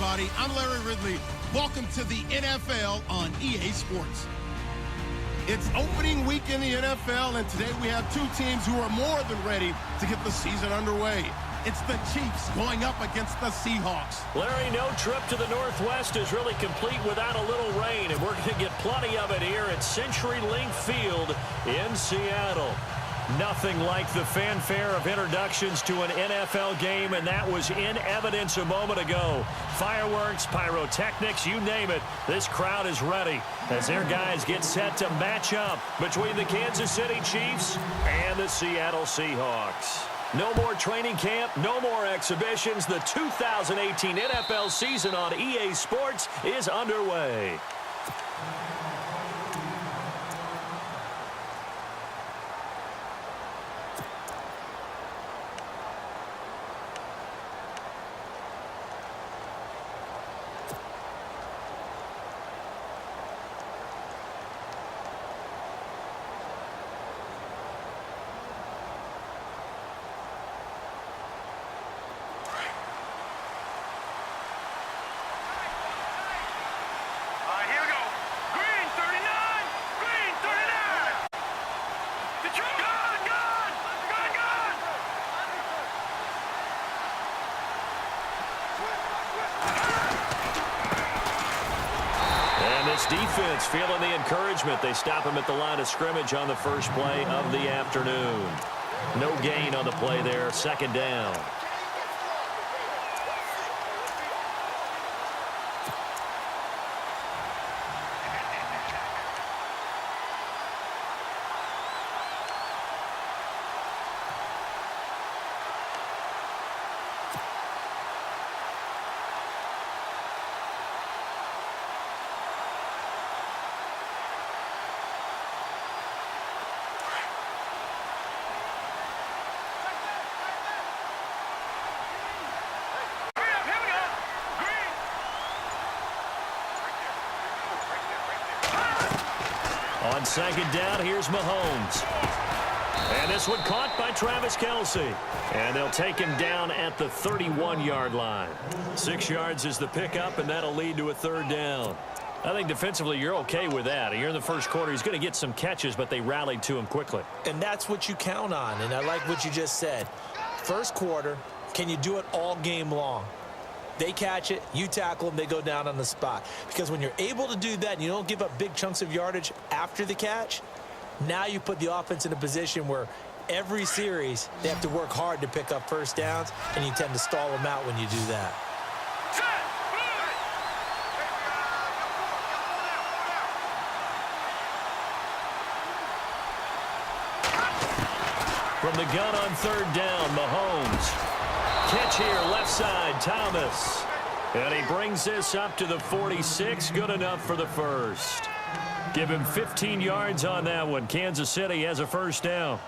everybody. I'm Larry Ridley. Welcome to the NFL on EA Sports. It's opening week in the NFL, and today we have two teams who are more than ready to get the season underway. It's the Chiefs going up against the Seahawks. Larry, no trip to the Northwest is really complete without a little rain, and we're going to get plenty of it here at CenturyLink Field in Seattle. Nothing like the fanfare of introductions to an NFL game, and that was in evidence a moment ago. Fireworks, pyrotechnics, you name it. This crowd is ready as their guys get set to match up between the Kansas City Chiefs and the Seattle Seahawks. No more training camp, no more exhibitions. The 2018 NFL season on EA Sports is underway. Defense feeling the encouragement. They stop him at the line of scrimmage on the first play of the afternoon. No gain on the play there. Second down. On second down, here's Mahomes. And this one caught by Travis Kelce. And they'll take him down at the 31-yard line. 6 yards is the pickup, and that'll lead to a third down. I think defensively you're okay with that. Here in the first quarter, he's going to get some catches, but they rallied to him quickly. And that's what you count on, and I like what you just said. First quarter, can you do it all game long? They catch it, you tackle them, they go down on the spot. Because when you're able to do that and you don't give up big chunks of yardage after the catch, now you put the offense in a position where every series they have to work hard to pick up first downs, and you tend to stall them out when you do that. From the gun on third down, Mahomes. Catch here, left side, Thomas. And he brings this up to the 46. Good enough for the first. Give him 15 yards on that one. Kansas City has a first down.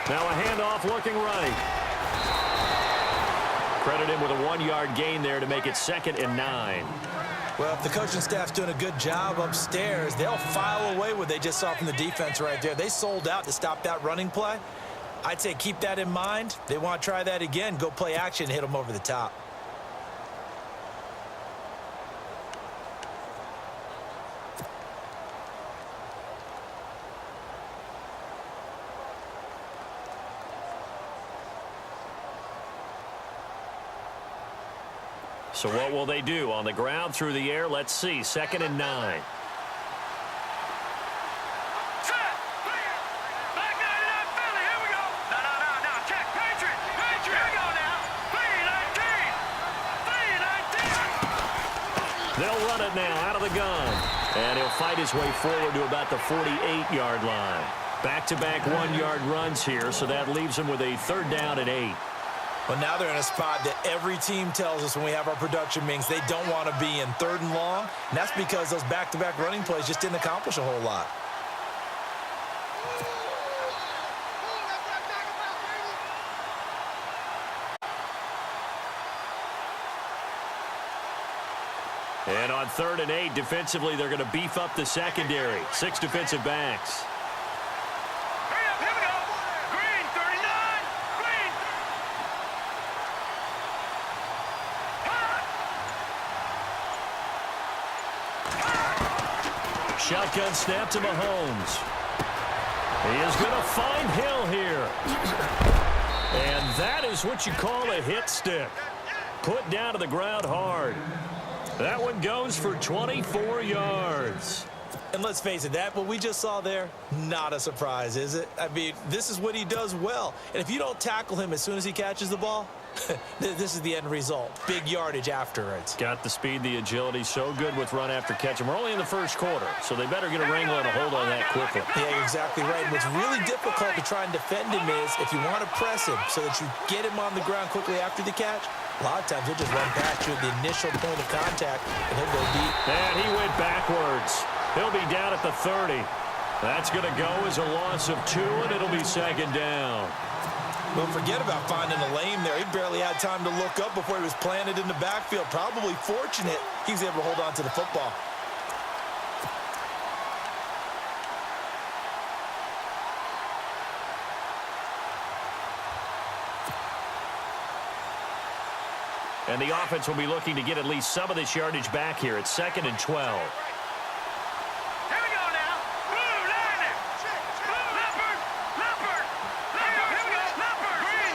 Now a handoff looking right. Credit him with a 1-yard gain there to make it 2nd and 9. Well, if the coaching staff's doing a good job upstairs, they'll file away what they just saw from the defense right there. They sold out to stop that running play. I'd say keep that in mind. They want to try that again. Go play action, hit them over the top. So what will they do? On the ground, through the air, let's see. 2nd and 9. They'll run it now out of the gun. And he'll fight his way forward to about the 48-yard line. Back-to-back 1-yard runs here, so that leaves him with a 3rd down and 8. Well, now they're in a spot that every team tells us when we have our production meetings they don't want to be in, 3rd and long. And that's because those back-to-back running plays just didn't accomplish a whole lot. And on 3rd and 8, defensively, they're going to beef up the secondary. 6 defensive backs. Here we go. Green, 39. Green. Shotgun snap to Mahomes. He is going to find Hill here. And that is what you call a hit stick. Put down to the ground hard. That one goes for 24 yards. And let's face it, that what we just saw there, not a surprise, is it? I mean, this is what he does well. And if you don't tackle him as soon as he catches the ball, this is the end result. Big yardage afterwards. Got the speed, the agility, so good with run after catch. And we're only in the first quarter, so they better get a wrangle and a hold on that quickly. Yeah, you're exactly right. And what's really difficult to try and defend him is if you want to press him so that you get him on the ground quickly after the catch, a lot of times he'll just run past you at the initial point of contact, and he'll go deep. And he went backwards. He'll be down at the 30. That's going to go as a loss of 2, and it'll be 2nd down. Don't forget about finding a lane there. He barely had time to look up before he was planted in the backfield. Probably fortunate he was able to hold on to the football. And the offense will be looking to get at least some of this yardage back here. It's 2nd and 12. Here we go now. Blue, line it. Blue, leopard. Leopard. Leopard. Here we go. Leopard. Green,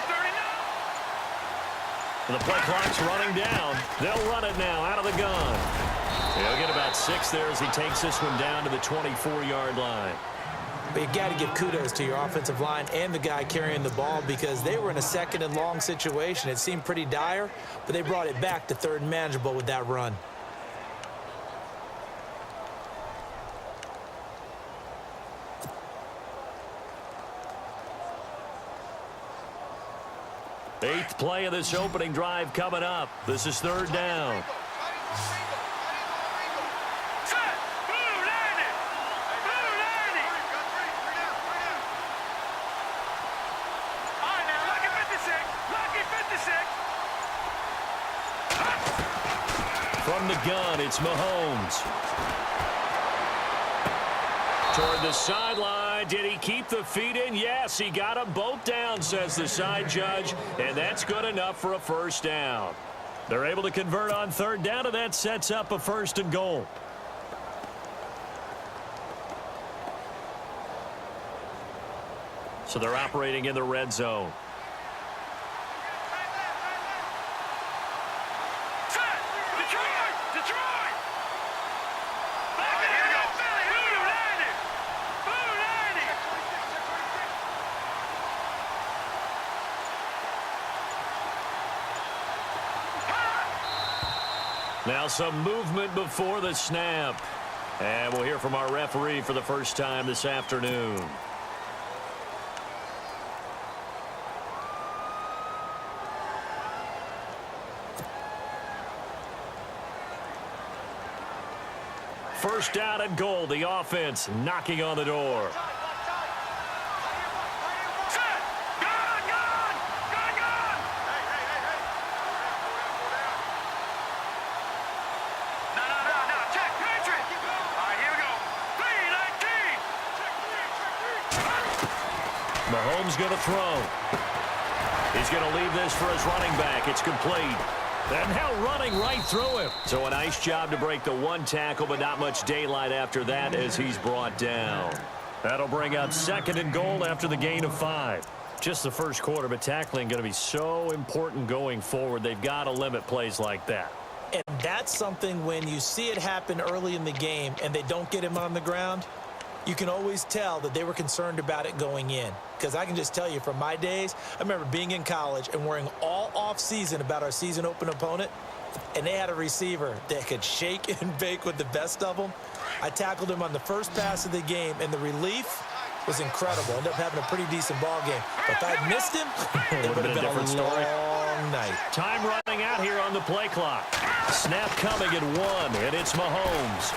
39. The play clock's running down. They'll run it now out of the gun. He'll get about 6 there as he takes this one down to the 24-yard line. But you got to give kudos to your offensive line and the guy carrying the ball because they were in a 2nd and long situation. It seemed pretty dire, but they brought it back to 3rd and manageable with that run. Eighth play of this opening drive coming up. This is 3rd down. From the gun, it's Mahomes. Toward the sideline. Did he keep the feet in? Yes, he got them both down, says the side judge. And that's good enough for a 1st down. They're able to convert on 3rd down, and that sets up a 1st and goal. So they're operating in the red zone. Now some movement before the snap. And we'll hear from our referee for the first time this afternoon. First down and goal. The offense knocking on the door. Mahomes going to throw. He's going to leave this for his running back. It's complete. And now running right through him. So a nice job to break the 1 tackle, but not much daylight after that as he's brought down. That'll bring up 2nd and goal after the gain of 5. Just the first quarter, but tackling going to be so important going forward. They've got to limit plays like that. And that's something when you see it happen early in the game and they don't get him on the ground, you can always tell that they were concerned about it going in. Because I can just tell you from my days, I remember being in college and worrying all off-season about our season open opponent, and they had a receiver that could shake and bake with the best of them. I tackled him on the first pass of the game, and the relief was incredible. Ended up having a pretty decent ball game. But if I had missed him, it would have been a different story. long night. Time running out here on the play clock. Snap coming at 1, and it's Mahomes.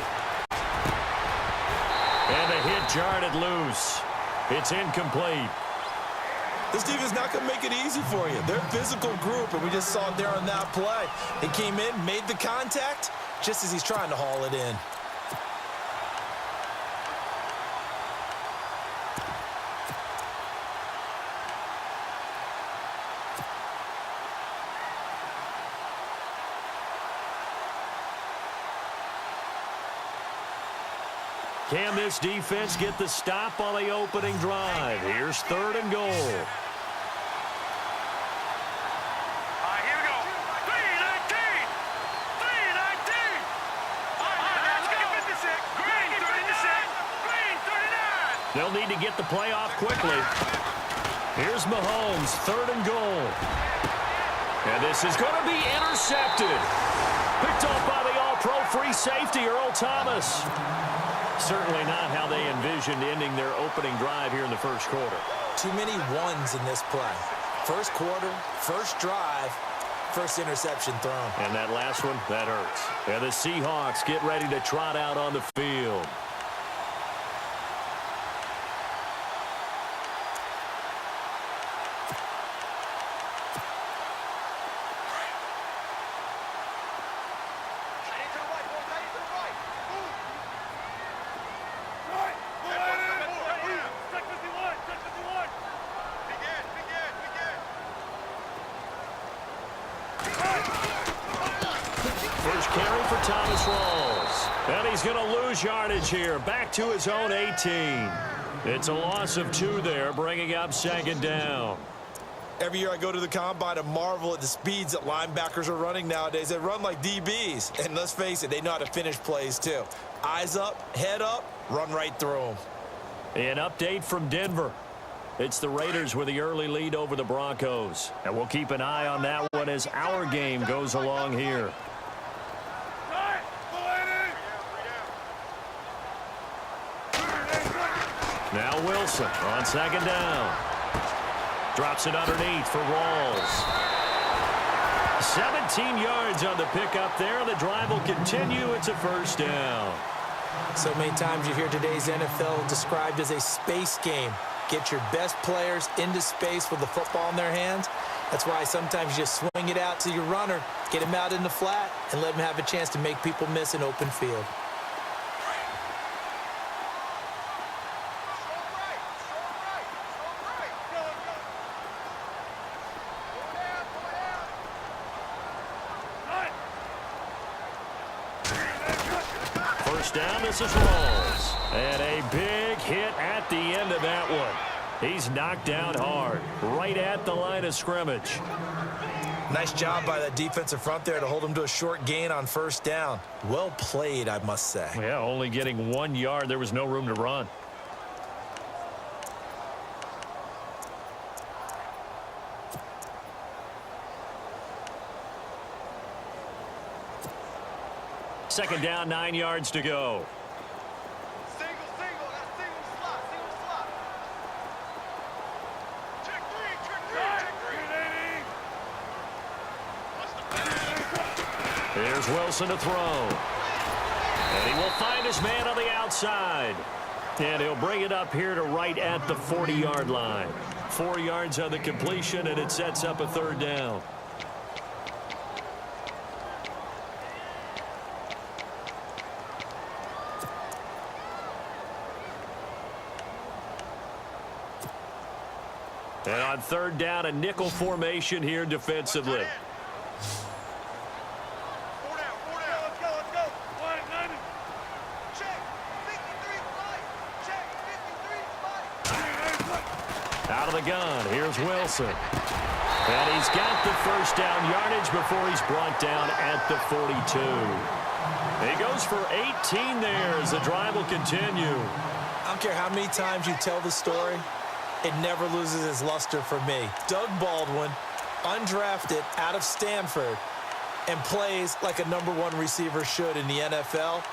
And the hit jarred it loose. It's incomplete. This defense is not going to make it easy for you. They're a physical group, and we just saw it there on that play. He came in, made the contact, just as he's trying to haul it in. Can this defense get the stop on the opening drive? Here's 3rd and goal. All right, here we go. 319! 319! All right, let's go. 56. Green, 36. Green, 39. They'll need to get the play off quickly. Here's Mahomes, 3rd and goal. And this is going to be intercepted. Picked off by the all-pro free safety, Earl Thomas. Certainly not how they envisioned ending their opening drive here in the first quarter. Too many ones in this play. First quarter, first drive, first interception thrown. And that last one, that hurts. And the Seahawks get ready to trot out on the field. First carry for Thomas Rawls. And he's going to lose yardage here. Back to his own 18. It's a loss of 2 there, bringing up 2nd down. Every year I go to the combine and marvel at the speeds that linebackers are running nowadays. They run like DBs. And let's face it, they know how to finish plays too. Eyes up, head up, run right through them. An update from Denver. It's the Raiders with the early lead over the Broncos. And we'll keep an eye on that one as our game goes along here. Now Wilson on 2nd down. Drops it underneath for Rawls. 17 yards on the pickup there. The drive will continue. It's a 1st down. So many times you hear today's NFL described as a space game. Get your best players into space with the football in their hands. That's why sometimes you just swing it out to your runner, get him out in the flat, and let him have a chance to make people miss an open field. Down, this is Rawls. And a big hit at the end of that one. He's knocked down hard, right at the line of scrimmage. Nice job by that defensive front there to hold him to a short gain on 1st down. Well played, I must say. Yeah, only getting 1 yard. There was no room to run. Second down, 9 yards to go. Single, that's single slot. Check three. Here's Wilson to throw. And he will find his man on the outside. And he'll bring it up here to right at the 40-yard line. 4 yards on the completion, and it sets up a 3rd down. And on 3rd down, a nickel formation here defensively. 4 down. Let's go. Wide 90. Check. 53 flight. Check. 53 flight. Out of the gun, here's Wilson. And he's got the 1st down yardage before he's brought down at the 42. He goes for 18 there as the drive will continue. I don't care how many times you tell the story, it never loses its luster for me. Doug Baldwin, undrafted out of Stanford, and plays like a #1 receiver should in the NFL.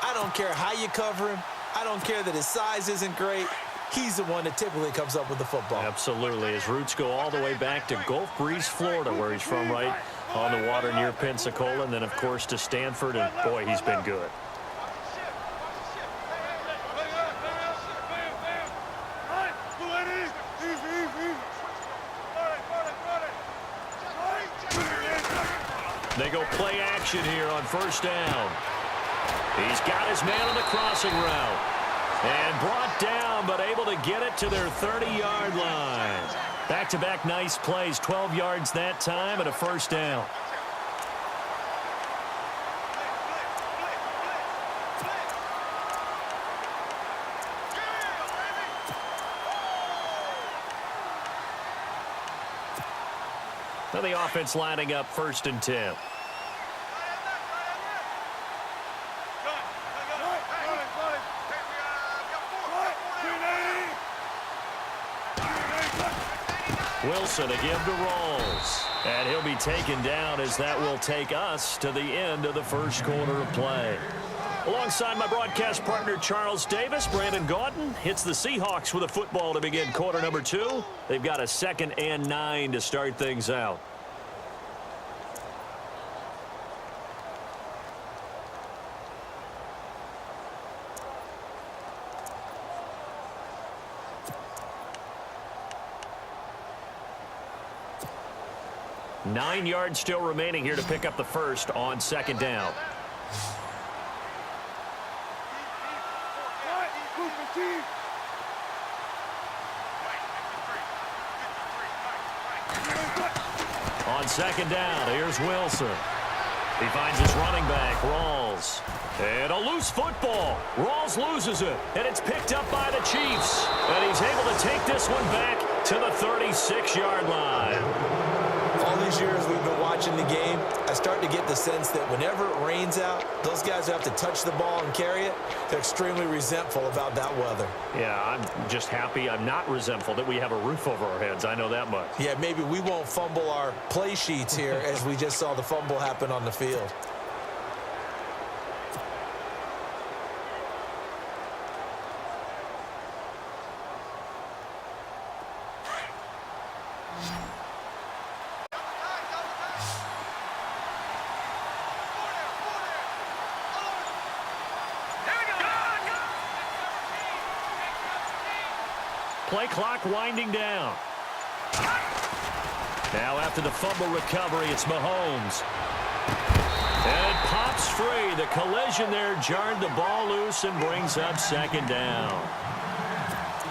I don't care how you cover him. I don't care that his size isn't great. he's the one that typically comes up with the football. Absolutely. His roots go all the way back to Gulf Breeze, Florida, where he's from, right on the water near Pensacola, and then, of course, to Stanford, and, boy, he's been good. They go play action here on first down. He's got his man on the crossing route. And brought down, but able to get it to their 30-yard line. Back-to-back nice plays, 12 yards that time and a first down. Now the offense lining up 1st and 10. Wilson again to Rawls. And he'll be taken down as that will take us to the end of the first quarter of play. Alongside my broadcast partner Charles Davis, Brandon Gaudin hits the Seahawks with a football to begin quarter number 2. They've got a 2nd and 9 to start things out. Nine yards still remaining here to pick up the first on 2nd down. On 2nd down, here's Wilson. He finds his running back, Rawls. And a loose football. Rawls loses it, and it's picked up by the Chiefs. And he's able to take this one back to the 36-yard line. All these years we've been watching the game, I start to get the sense that whenever it rains out, those guys who have to touch the ball and carry it, they're extremely resentful about that weather. Yeah, I'm just happy I'm not resentful that we have a roof over our heads. I know that much. Yeah, maybe we won't fumble our play sheets here as we just saw the fumble happen on the field. Play clock winding down. Now after the fumble recovery, it's Mahomes. And it pops free. The collision there jarred the ball loose and brings up 2nd down.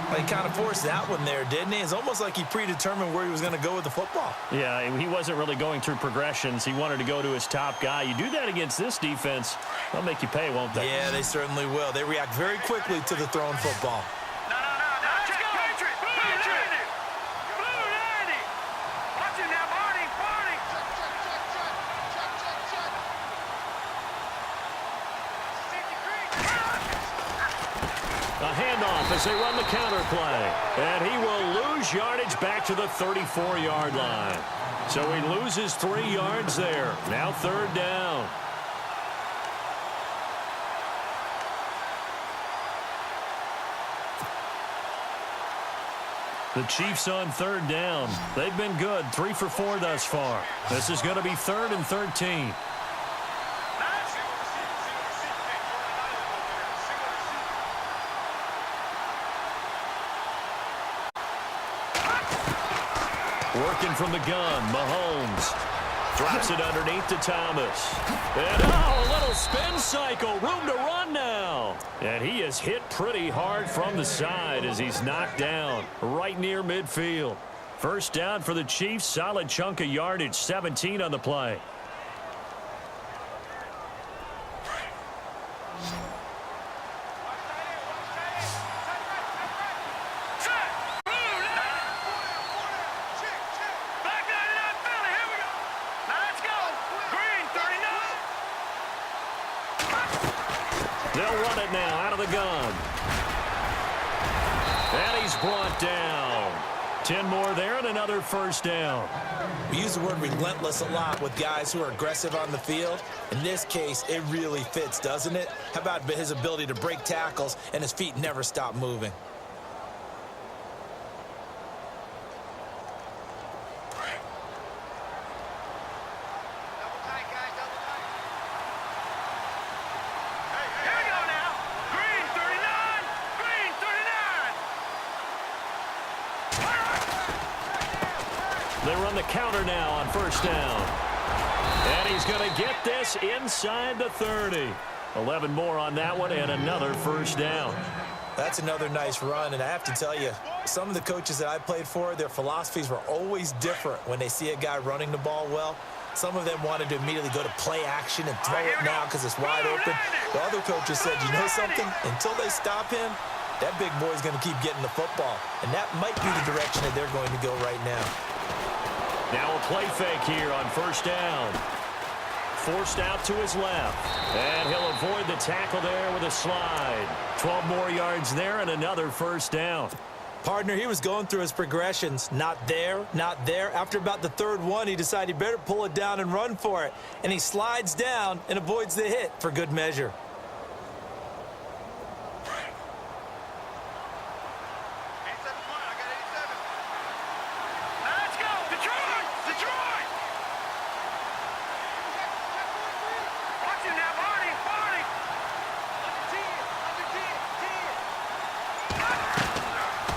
Well, he kind of forced that one there, didn't he? It's almost like he predetermined where he was going to go with the football. Yeah, he wasn't really going through progressions. He wanted to go to his top guy. You do that against this defense, they'll make you pay, won't they? Yeah, they certainly will. They react very quickly to the thrown football. A handoff as they run the counter play. And he will lose yardage back to the 34-yard line. So he loses 3 yards there. Now 3rd down. The Chiefs on 3rd down. They've been good, 3 for 4 thus far. This is going to be 3rd and 13. Working from the gun, Mahomes drops it underneath to Thomas. And a little spin cycle, room to run now. And he is hit pretty hard from the side as he's knocked down right near midfield. First down for the Chiefs, solid chunk of yardage, 17 on the play. They'll run it now out of the gun. And he's brought down. 10 more there and another first down. We use the word relentless a lot with guys who are aggressive on the field. In this case, it really fits, doesn't it? How about his ability to break tackles and his feet never stop moving? on the counter now on first down. And he's going to get this inside the 30. 11 more on that one and another first down. That's another nice run, and I have to tell you, some of the coaches that I played for, their philosophies were always different when they see a guy running the ball well. Some of them wanted to immediately go to play action and throw it now because it's wide open. The other coaches said, you know something? Until they stop him, that big boy's going to keep getting the football. And that might be the direction that they're going to go right now. Now a play fake here on first down. Forced out to his left. And he'll avoid the tackle there with a slide. 12 more yards there and another first down. Partner, he was going through his progressions. Not there, not there. After about the third one, he decided he better pull it down and run for it. And he slides down and avoids the hit for good measure.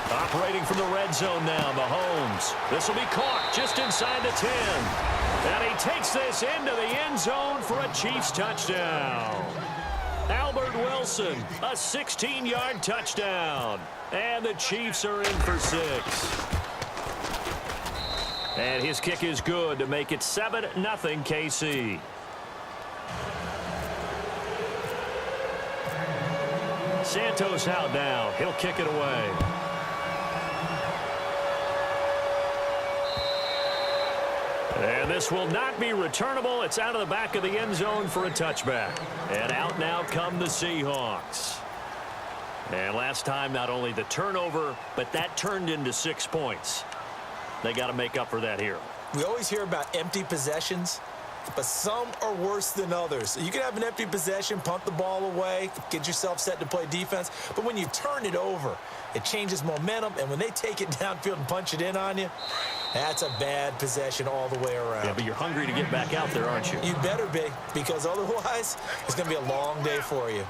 Operating from the red zone now, Mahomes. This will be caught just inside the 10. And he takes this into the end zone for a Chiefs touchdown. Albert Wilson, a 16-yard touchdown. And the Chiefs are in for 6. And his kick is good to make it 7-0 KC. Santos out now. He'll kick it away. And this will not be returnable. It's out of the back of the end zone for a touchback. And out now come the Seahawks. And last time, not only the turnover, but that turned into 6 points. They got to make up for that here. We always hear about empty possessions, but some are worse than others. You can have an empty possession, punt the ball away, get yourself set to play defense, but when you turn it over, it changes momentum, and when they take it downfield and punch it in on you, that's a bad possession all the way around. Yeah, but you're hungry to get back out there, aren't you? You better be, because otherwise, it's going to be a long day for you.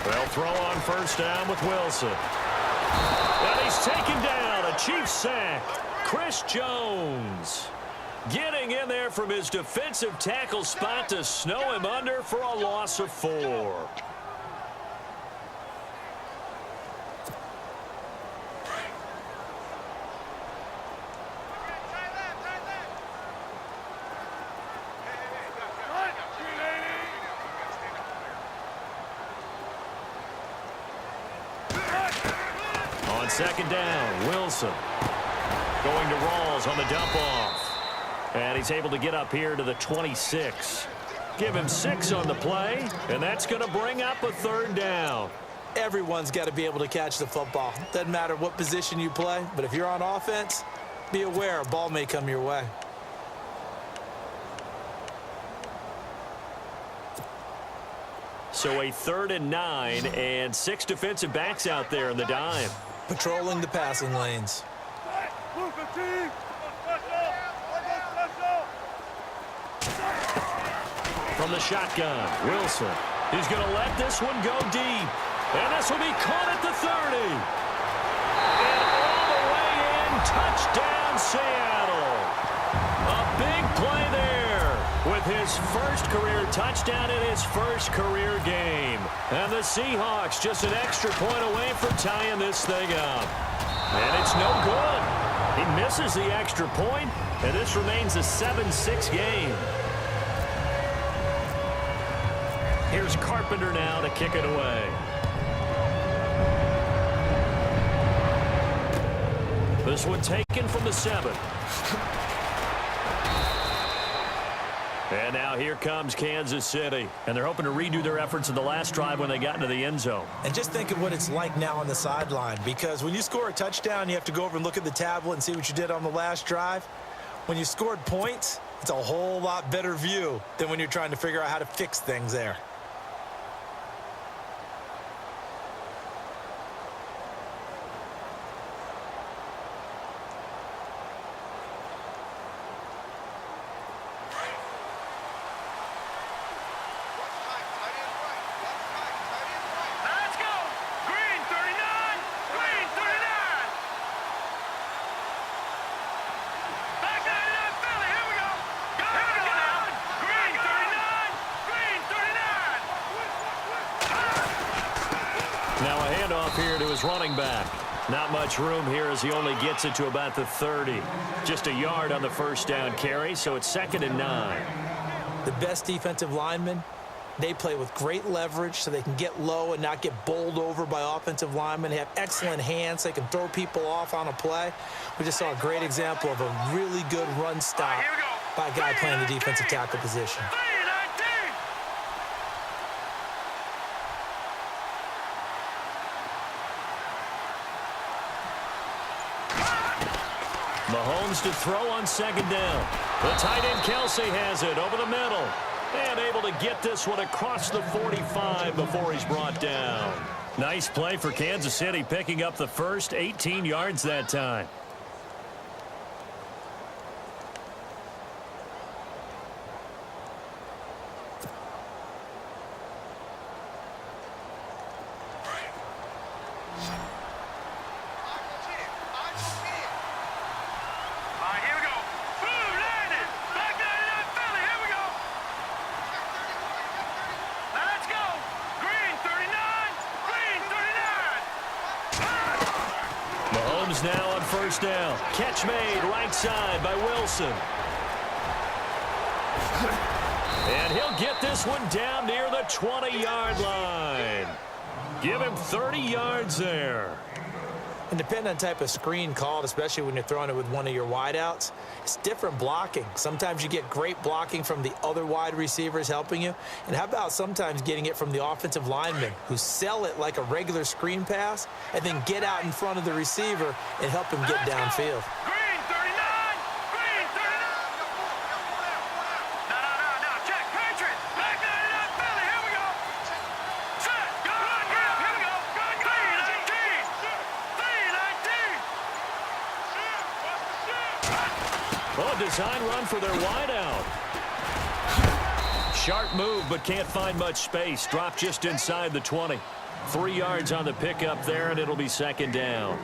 They'll throw on first down with Wilson. And he's taken down. A Chiefs sack. Chris Jones getting in there from his defensive tackle spot to snow him under for a loss of 4. Second down, Wilson going to Rawls on the dump off. And he's able to get up here to the 26. Give him 6 on the play, and that's going to bring up a third down. Everyone's got to be able to catch the football. Doesn't matter what position you play, but if you're on offense, be aware a ball may come your way. So a 3rd and 9 and 6 defensive backs out there in the dime. Patrolling the passing lanes. From the shotgun, Wilson. He's going to let this one go deep. And this will be caught at the 30. And all the way in, touchdown Seattle. A big play there with his first career touchdown in his first career game. And the Seahawks just an extra point away from tying this thing up. And it's no good. He misses the extra point, and this remains a 7-6 game. Here's Carpenter now to kick it away. This one taken from the 7. And now here comes Kansas City. And they're hoping to redo their efforts in the last drive when they got into the end zone. And just think of what it's like now on the sideline, because when you score a touchdown, you have to go over and look at the tablet and see what you did on the last drive. When you scored points, it's a whole lot better view than when you're trying to figure out how to fix things there. Now a handoff here to his running back. Not much room here as he only gets it to about the 30. Just a yard on the first down carry, so it's 2nd and 9. The best defensive linemen, they play with great leverage so they can get low and not get bowled over by offensive linemen. They have excellent hands. They can throw people off on a play. We just saw a great example of a really good run stop by a guy playing the defensive tackle position. Mahomes to throw on 2nd down. The tight end Kelsey has it over the middle. And able to get this one across the 45 before he's brought down. Nice play for Kansas City, picking up the first 18 yards that time. Now on 1st down. Catch made right side by Wilson. And he'll get this one down near the 20-yard line. Give him 30 yards there. And depending on the type of screen called, especially when you're throwing it with one of your wideouts, it's different blocking. Sometimes you get great blocking from the other wide receivers helping you. And how about sometimes getting it from the offensive linemen who sell it like a regular screen pass and then get out in front of the receiver and help him get downfield. Oh, design run for their wideout. Sharp move, but can't find much space. Dropped just inside the 20. 3 yards on the pickup there, and it'll be 2nd down.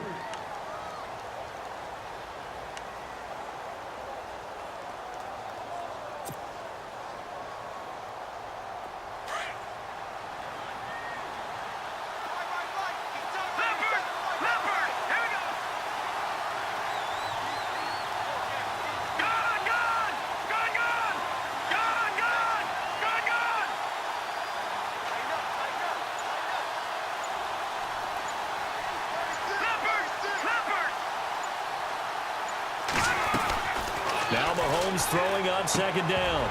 Now Mahomes throwing on 2nd down.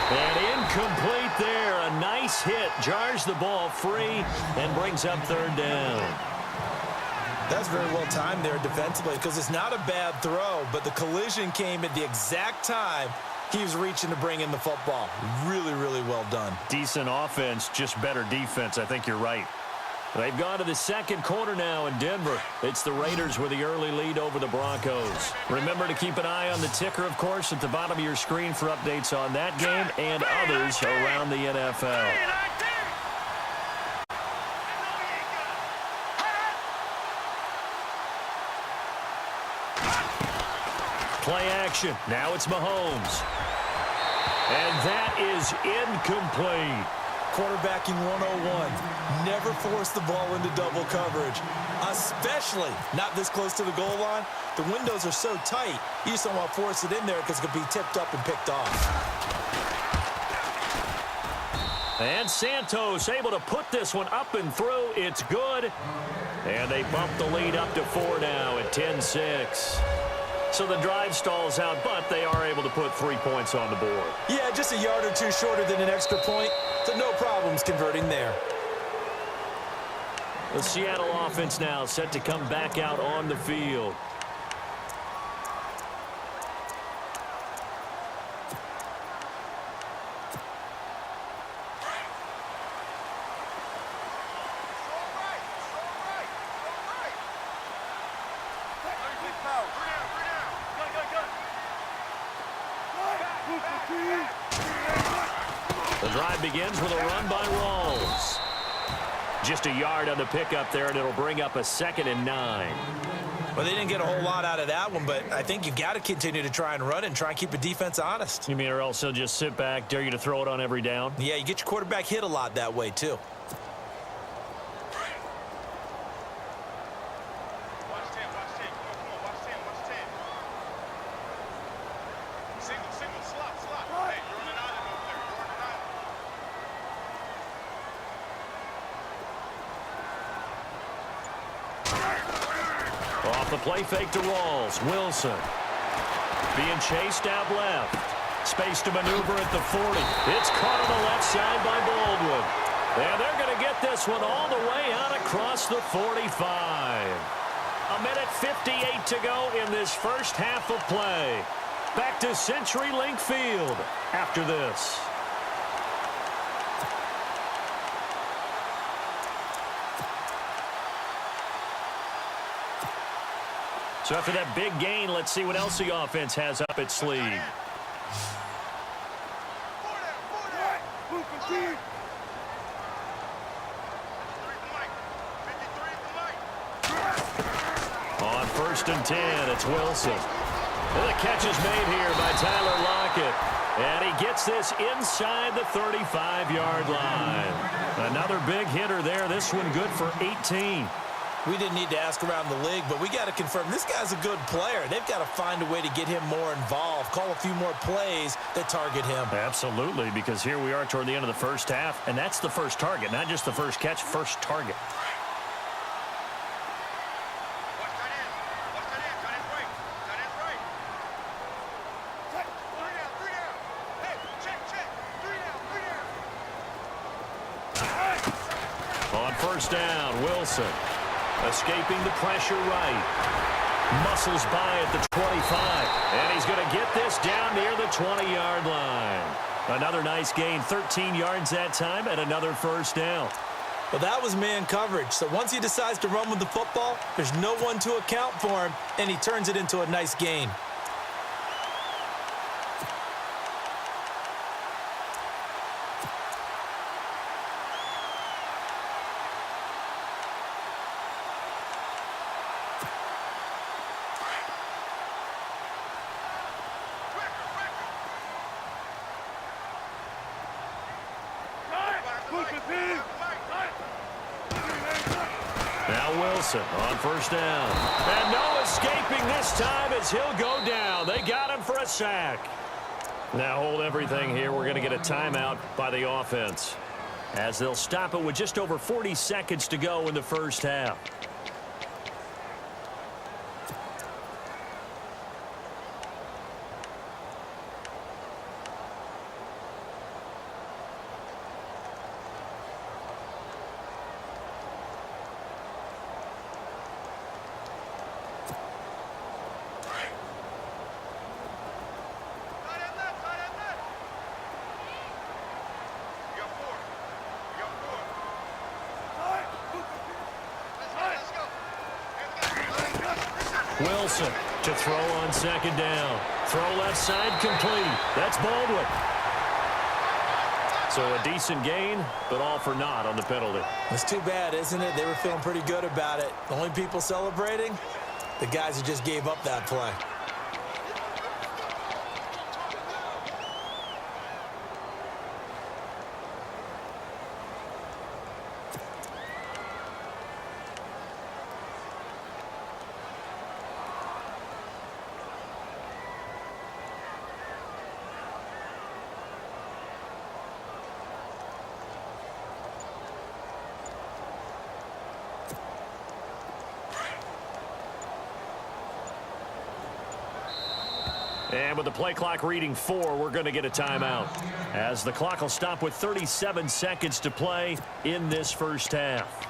And incomplete there. A nice hit. Jars the ball free and brings up 3rd down. That's very well timed there defensively because it's not a bad throw, but the collision came at the exact time he was reaching to bring in the football. Really, really well done. Decent offense, just better defense. I think you're right. They've gone to the 2nd quarter now in Denver. It's the Raiders with the early lead over the Broncos. Remember to keep an eye on the ticker, of course, at the bottom of your screen for updates on that game and others around the NFL. Play action. Now it's Mahomes. And that is incomplete. Quarterbacking 101. Never force the ball into double coverage, especially not this close to the goal line. The windows are so tight, you just don't want to force it in there because it could be tipped up and picked off. And Santos able to put this one up and through. It's good. And they bump the lead up to 4 now at 10-6. So the drive stalls out, but they are able to put 3 points on the board. Yeah, just a yard or two shorter than an extra point, so no problems converting there. The Seattle offense now set to come back out on the field. The drive begins with a run by Rawls. Just a yard on the pickup there, and it'll bring up a 2nd and 9. Well, they didn't get a whole lot out of that one, but I think you've got to continue to try and run and try and keep the defense honest. You mean or else they'll just sit back, dare you to throw it on every down? Yeah, you get your quarterback hit a lot that way, too. Off the play fake to Rawls. Wilson being chased out left. Space to maneuver at the 40. It's caught on the left side by Baldwin. And they're going to get this one all the way out across the 45. A minute 58 to go in this first half of play. Back to CenturyLink Field after this. So after that big gain, let's see what else the offense has up its sleeve. On 1st and 10, it's Wilson. Well, the catch is made here by Tyler Lockett. And he gets this inside the 35-yard line. Another big hitter there. This one good for 18. We didn't need to ask around the league, but we got to confirm this guy's a good player. They've got to find a way to get him more involved, call a few more plays that target him. Absolutely, because here we are toward the end of the first half, and that's the first target, not just the first catch, first target. On 1st down, Wilson. Escaping the pressure right. Muscles by at the 25. And he's going to get this down near the 20-yard line. Another nice gain, 13 yards that time, and another 1st down. Well, that was man coverage. So once he decides to run with the football, there's no one to account for him, and he turns it into a nice gain. Now Wilson on 1st down. And no escaping this time as he'll go down. They got him for a sack. Now hold everything here. We're going to get a timeout by the offense, as they'll stop it with just over 40 seconds to go in the first half. Wilson to throw on 2nd down. Throw left side complete. That's Baldwin. So a decent gain, but all for naught on the penalty. It's too bad, isn't it? They were feeling pretty good about it. The only people celebrating, the guys who just gave up that play. And with the play clock reading 4, we're going to get a timeout, as the clock will stop with 37 seconds to play in this first half.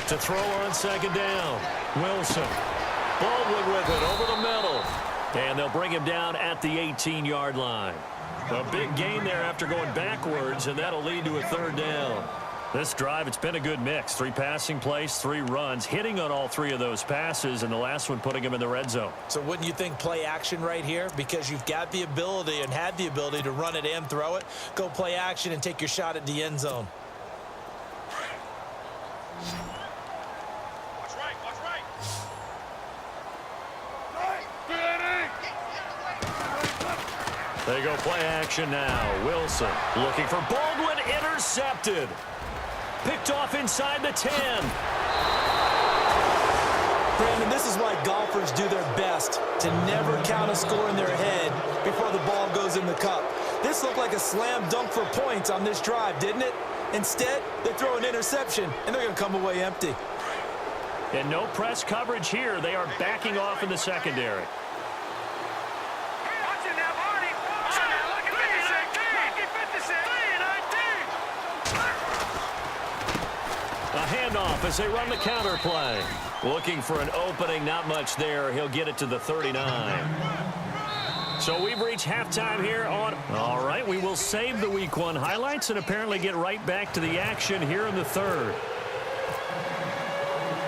To throw on second down, Wilson. Baldwin with it over the middle. And they'll bring him down at the 18-yard line. A big gain there after going backwards, and that'll lead to a third down. This drive, it's been a good mix. 3 passing plays, 3 runs, hitting on all 3 of those passes, and the last one putting him in the red zone. So wouldn't you think play action right here? Because you've got the ability and had the ability to run it and throw it. Go play action and take your shot at the end zone. They go play action now. Wilson looking for Baldwin, intercepted. Picked off inside the 10. Brandon, this is why golfers do their best to never count a score in their head before the ball goes in the cup. This looked like a slam dunk for points on this drive, didn't it? Instead, they throw an interception, and they're going to come away empty. And no press coverage here. They are backing off in the secondary. A handoff as they run the counter play. Looking for an opening, not much there. He'll get it to the 39. So we've reached halftime here on... All right, we will save the Week 1 highlights and apparently get right back to the action here in the third.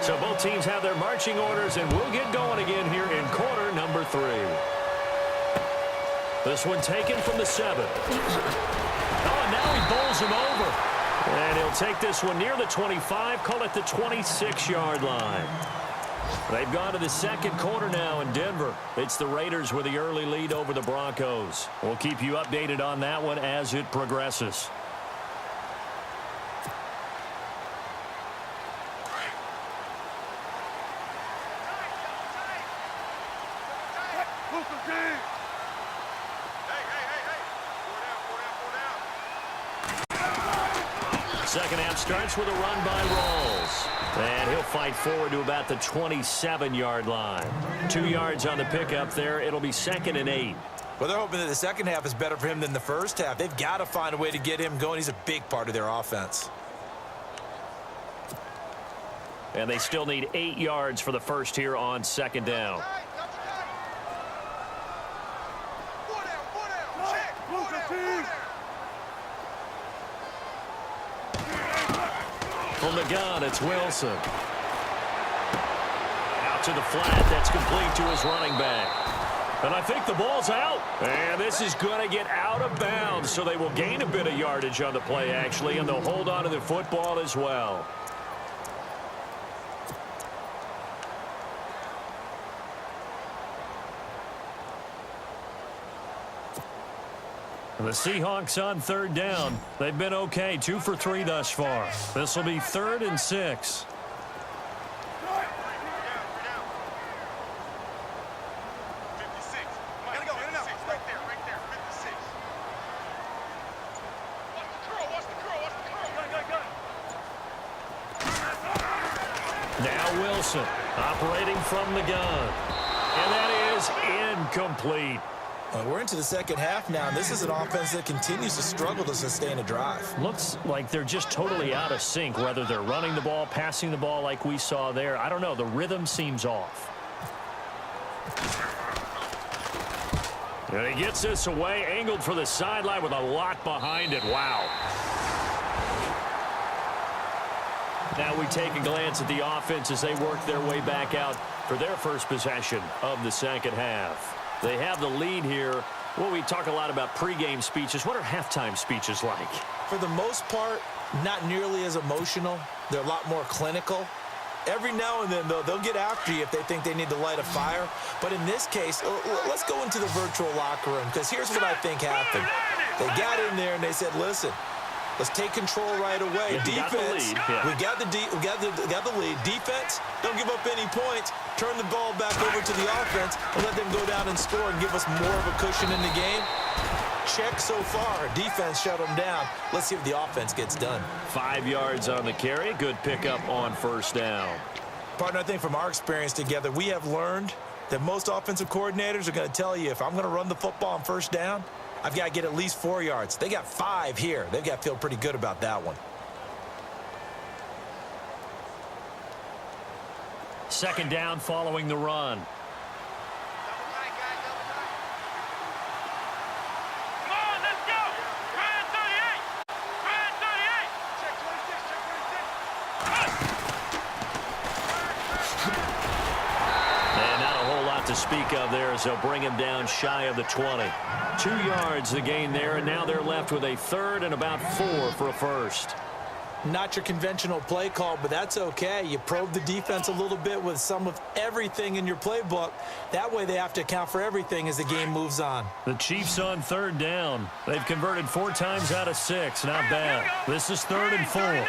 So both teams have their marching orders, and we'll get going again here in quarter number 3. This one taken from the 7. Oh, and now he bowls him over. And he'll take this one near the 25, call it the 26-yard line. They've gone to the second quarter now in Denver. It's the Raiders with the early lead over the Broncos. We'll keep you updated on that one as it progresses. Second half starts with a run by Rawls. And he'll fight forward to about the 27-yard line. 2 yards on the pickup there. It'll be 2nd and 8. Well, they're hoping that the second half is better for him than the first half. They've got to find a way to get him going. He's a big part of their offense. And they still need 8 yards for the first here on second down. From the gun, it's Wilson. Out to the flat. That's complete to his running back. And I think the ball's out. And this is going to get out of bounds, so they will gain a bit of yardage on the play, actually, and they'll hold on to the football as well. The Seahawks on third down. They've been okay, 2 for 3 thus far. This will be 3rd and 6. Now Wilson operating from the gun. And that is incomplete. We're into the second half now, and this is an offense that continues to struggle to sustain a drive. Looks like they're just totally out of sync, whether they're running the ball, passing the ball like we saw there. I don't know. The rhythm seems off. And he gets this away, angled for the sideline with a lot behind it. Wow. Now we take a glance at the offense as they work their way back out for their first possession of the second half. They have the lead here. Well, we talk a lot about pregame speeches. What are halftime speeches like? For the most part, not nearly as emotional. They're a lot more clinical. Every now and then, though, they'll get after you if they think they need to light a fire. But in this case, let's go into the virtual locker room, because here's what I think happened. They got in there and they said, listen, let's take control right away. Defense, we got the lead. Defense, don't give up any points. Turn the ball back over to the offense and let them go down and score and give us more of a cushion in the game. Check so far. Defense shut them down. Let's see if the offense gets done. 5 yards on the carry. Good pickup on first down. Partner, I think from our experience together, we have learned that most offensive coordinators are going to tell you, if I'm going to run the football on first down, I've got to get at least 4 yards. They got 5 here. They've got to feel pretty good about that one. Second down following the run. Come on, let's go. Try it, 38. Try it, 38. Check 26, check 26. And not a whole lot to speak of there as they'll bring him down shy of the 20. 2 yards the gain there, and now they're left with a third and about 4 for a first. Not your conventional play call, but that's okay. You probe the defense a little bit with some of everything in your playbook. That way they have to account for everything as the game moves on. The Chiefs on third down. They've converted 4 times out of 6. Not bad. This is 3rd and 4. Green, 39.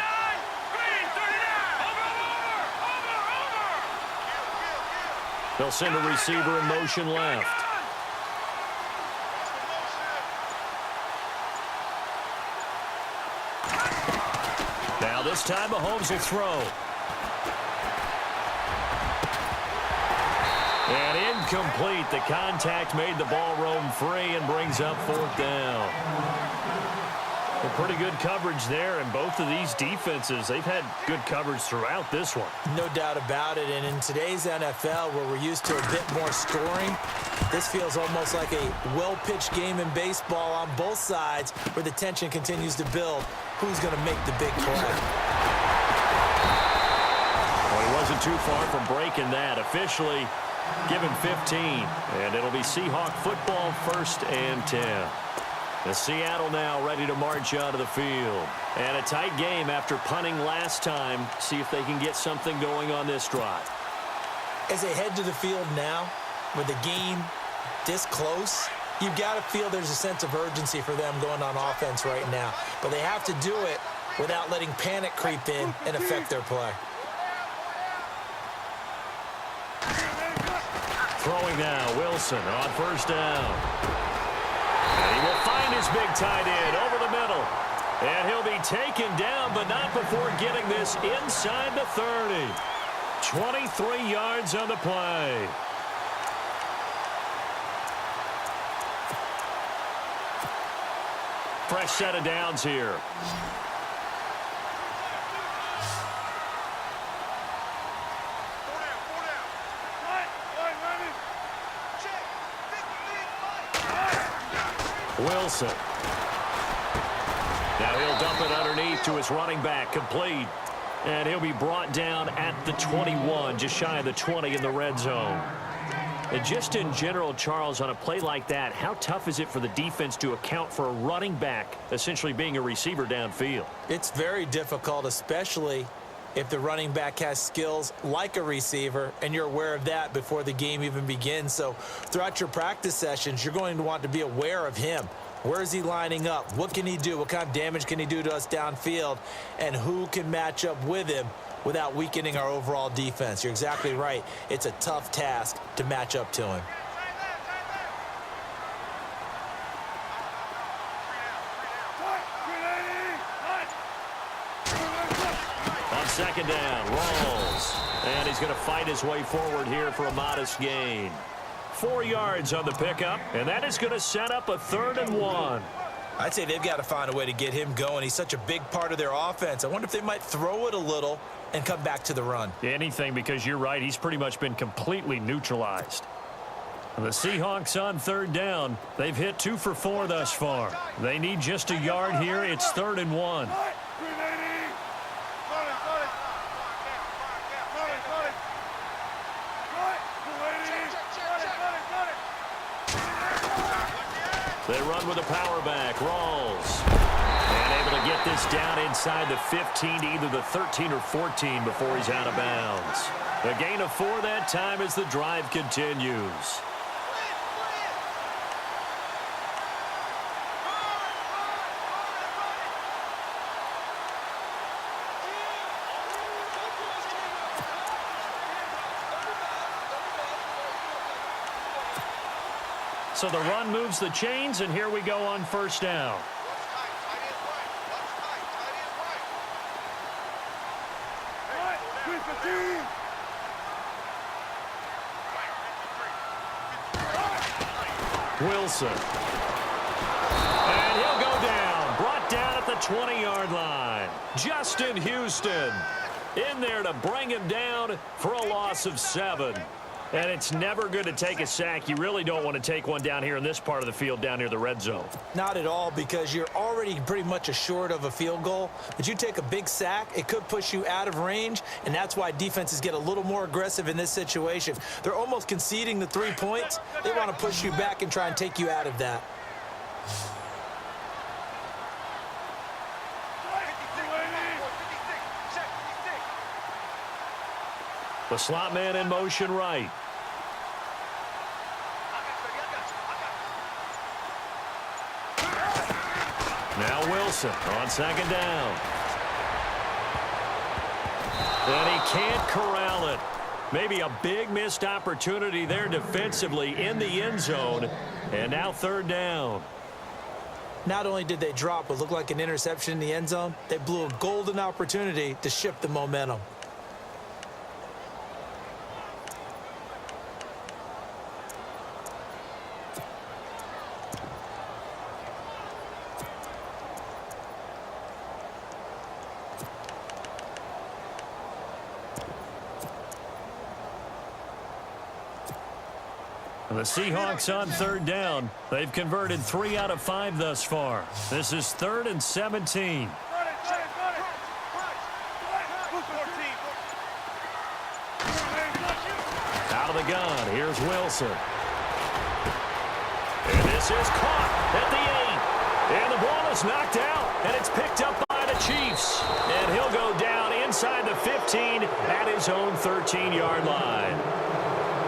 Over. They'll send a receiver in motion left. Now this time Mahomes will throw. And incomplete. The contact made the ball roam free and brings up 4th down. Well, pretty good coverage there, and both of these defenses, they've had good coverage throughout this one. No doubt about it, and in today's NFL, where we're used to a bit more scoring, this feels almost like a well-pitched game in baseball on both sides, where the tension continues to build. Who's going to make the big play? Well, he wasn't too far from breaking that. Officially given 15, and it'll be Seahawk football, 1st and 10. The Seattle now ready to march out of the field. And a tight game after punting last time. See if they can get something going on this drive. As they head to the field now, with the game this close, you've got to feel there's a sense of urgency for them going on offense right now. But they have to do it without letting panic creep in and affect their play. Throwing now, Wilson on first down. And he will find his big tight end over the middle. And he'll be taken down, but not before getting this inside the 30. 23 yards on the play. Fresh set of downs here. Wilson. Now he'll dump it underneath to his running back, complete. And he'll be brought down at the 21, just shy of the 20 in the red zone. And just in general, Charles, on a play like that, how tough is it for the defense to account for a running back essentially being a receiver downfield? It's very difficult, especially if the running back has skills like a receiver, and you're aware of that before the game even begins. So throughout your practice sessions, you're going to want to be aware of him. Where is he lining up? What can he do? What kind of damage can he do to us downfield? And who can match up with him without weakening our overall defense? You're exactly right. It's a tough task to match up to him. On second down, Rawls. And he's going to fight his way forward here for a modest gain. 4 yards on the pickup, and that is going to set up a 3rd and 1. I'd say they've got to find a way to get him going. He's such a big part of their offense. I wonder if they might throw it a little and come back to the run. Anything, because you're right, he's pretty much been completely neutralized. And the Seahawks on 3rd down. They've hit 2 for 4 thus far. They need just a yard here. It's 3rd and 1. They run with a power back. Rawls. And able to get this He's down inside the 15 to either the 13 or 14 before he's out of bounds. A gain of 4 that time as the drive continues. So the run moves the chains, and here we go on first down. Wilson. And he'll go down. Brought down at the 20-yard line. Justin Houston in there to bring him down for a loss of 7. And it's never good to take a sack. You really don't want to take one down here in this part of the field down near the red zone. Not at all, because you're already pretty much assured of a field goal. But you take a big sack, it could push you out of range, and that's why defenses get a little more aggressive in this situation. They're almost conceding the 3 points. They want to push you back and try and take you out of that. The slot man in motion right. Now Wilson on second down. And he can't corral it. Maybe a big missed opportunity there defensively in the end zone. And now third down. Not only did they drop what looked like an interception in the end zone, they blew a golden opportunity to shift the momentum. The Seahawks on third down. They've converted 3 out of 5 thus far. This is 3rd and 17. Out of the gun, here's Wilson. And this is caught at the 8. And the ball is knocked out, and it's picked up by the Chiefs. And he'll go down inside the 15 at his own 13-yard line.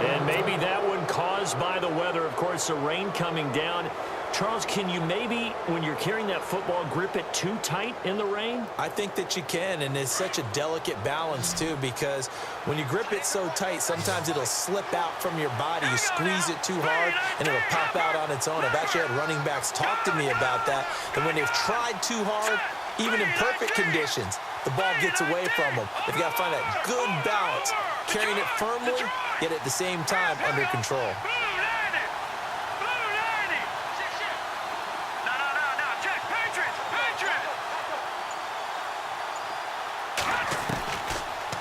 And maybe that one caused by the weather. Of course, the rain coming down. Charles, can you maybe, when you're carrying that football, grip it too tight in the rain? I think that you can, and it's such a delicate balance, too, because when you grip it so tight, sometimes it'll slip out from your body. You squeeze it too hard, and it'll pop out on its own. I've actually had running backs talk to me about that, and when they've tried too hard, even in perfect conditions, the ball gets away from them. They've got to find that good balance, carrying it firmly, yet at the same time under control.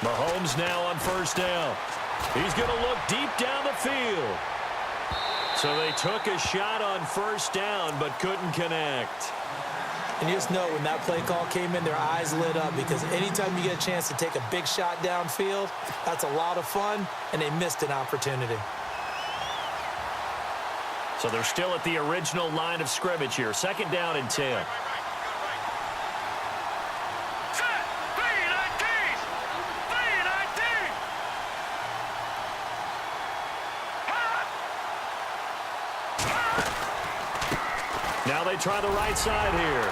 Mahomes now on first down. He's going to look deep down the field. So they took a shot on first down but couldn't connect. And you just know when that play call came in, their eyes lit up, because anytime you get a chance to take a big shot downfield, that's a lot of fun, and they missed an opportunity. So they're still at the original line of scrimmage here. 2nd down and 10. Now they try the right side here.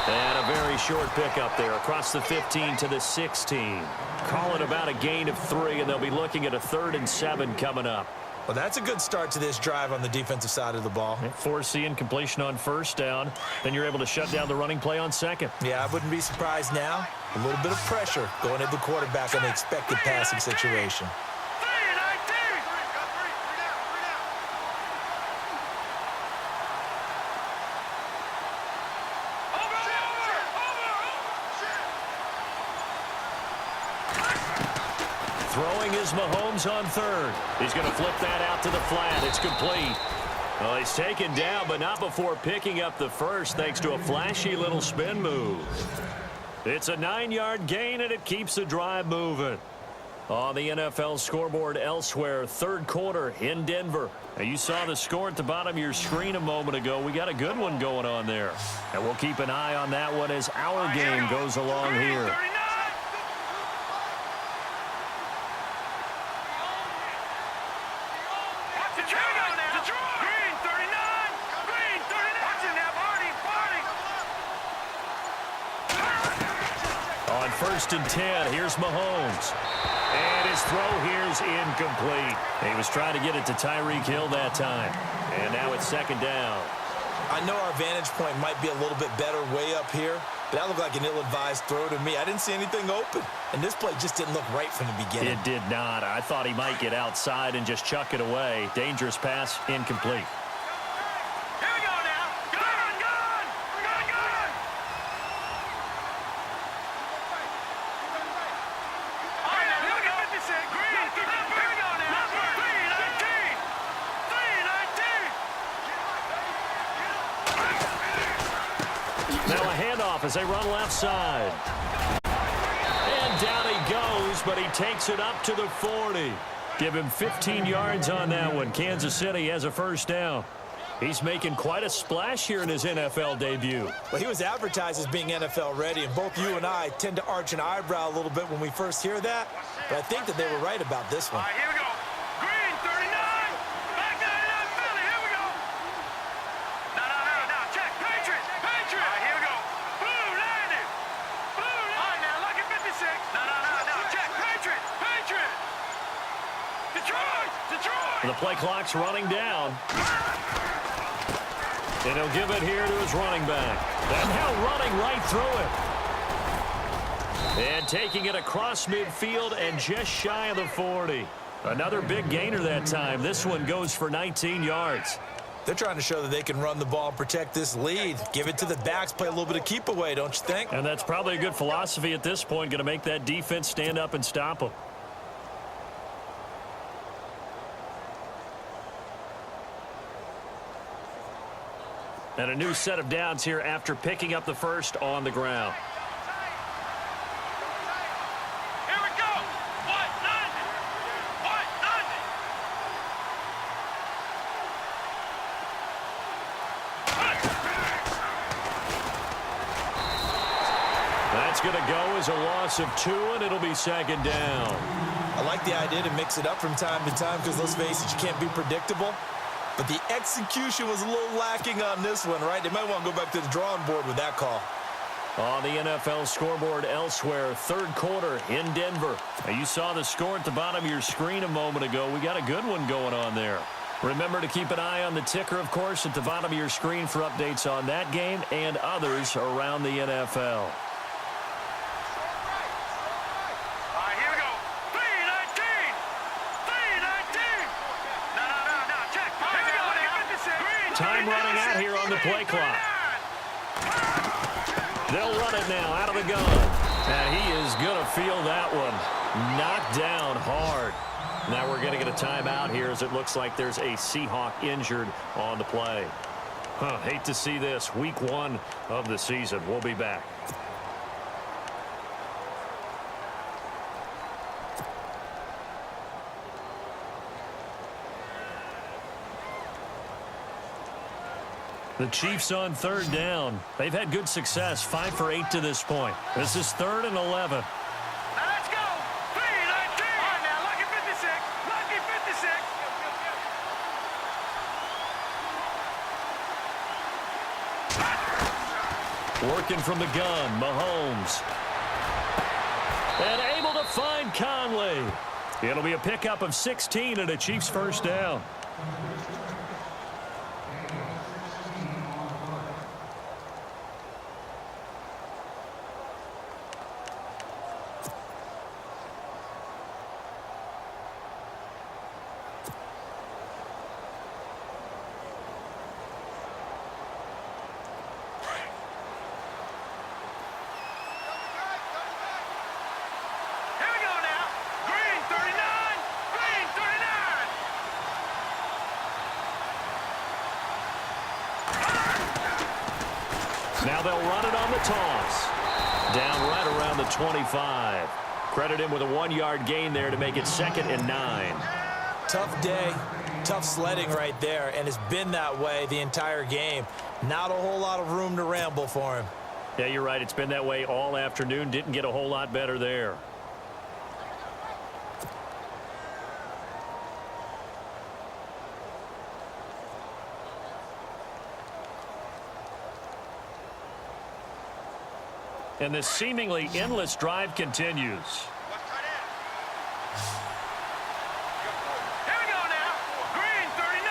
And a very short pickup there across the 15 to the 16. Call it about a gain of 3, and they'll be looking at a 3rd and 7 coming up. Well, that's a good start to this drive on the defensive side of the ball. Forcing completion on first down. Then you're able to shut down the running play on 2nd. Yeah, I wouldn't be surprised now. A little bit of pressure going at the quarterback on the expected passing situation. Throwing is Mahomes on 3rd. He's going to flip that out to the flat. It's complete. Well, he's taken down, but not before picking up the 1st thanks to a flashy little spin move. It's a 9-yard gain, and it keeps the drive moving. On the NFL scoreboard elsewhere, third quarter in Denver. Now, you saw the score at the bottom of your screen a moment ago. We got a good one going on there. And we'll keep an eye on that one as our game goes along here. On 1st and 10, here's Mahomes. And his throw here's incomplete. He was trying to get it to Tyreek Hill that time. And now it's 2nd down. I know our vantage point might be a little bit better way up here, but that looked like an ill-advised throw to me. I didn't see anything open, and this play just didn't look right from the beginning. It did not. I thought he might get outside and just chuck it away. Dangerous pass, incomplete. Now a handoff as they run left side. And down he goes, but he takes it up to the 40. Give him 15 yards on that one. Kansas City has a 1st down. He's making quite a splash here in his NFL debut. Well, he was advertised as being NFL ready, and both you and I tend to arch an eyebrow a little bit when we first hear that, but I think that they were right about this one. All right, here we go. Green, 39. Back 99, Philly. Here we go. No. Check. Patriots. All right, here we go. Blue, landed. Blue, landed. All right, now, look at 56. No. Check. Patriots. Detroit. The play clock's running down. And he'll give it here to his running back. And now running right through it. And taking it across midfield and just shy of the 40. Another big gainer that time. This one goes for 19 yards. They're trying to show that they can run the ball and protect this lead. Give it to the backs, play a little bit of keep away, don't you think? And that's probably a good philosophy at this point. Going to make that defense stand up and stop them. And a new set of downs here after picking up the first on the ground. Here we go. What? Nothing. That's going to go as a loss of 2, and it'll be 2nd down. I like the idea to mix it up from time to time because, let's face it, you can't be predictable. But the execution was a little lacking on this one, right? They might want to go back to the drawing board with that call. On the NFL scoreboard elsewhere, third quarter in Denver. Now, you saw the score at the bottom of your screen a moment ago. We got a good one going on there. Remember to keep an eye on the ticker, of course, at the bottom of your screen for updates on that game and others around the NFL. Time running out here on the play clock. They'll run it now out of the gun. And he is going to feel that one. Knocked down hard. Now we're going to get a timeout here as it looks like there's a Seahawk injured on the play. Hate to see this. Week 1 of the season. We'll be back. The Chiefs on 3rd down. They've had good success, 5 for 8 to this point. This is 3rd and 11. Now let's go. 3, 19. All right, now, lucky 56. Lucky 56. Working from the gun, Mahomes. And able to find Conley. It'll be a pickup of 16 and a Chiefs 1st down. Now they'll run it on the toss. Down right around the 25. Credit him with a 1-yard gain there to make it 2nd and 9. Tough day, tough sledding right there, and it's been that way the entire game. Not a whole lot of room to ramble for him. Yeah, you're right. It's been that way all afternoon. Didn't get a whole lot better there. And this seemingly endless drive continues. Here we go now. Green, 39.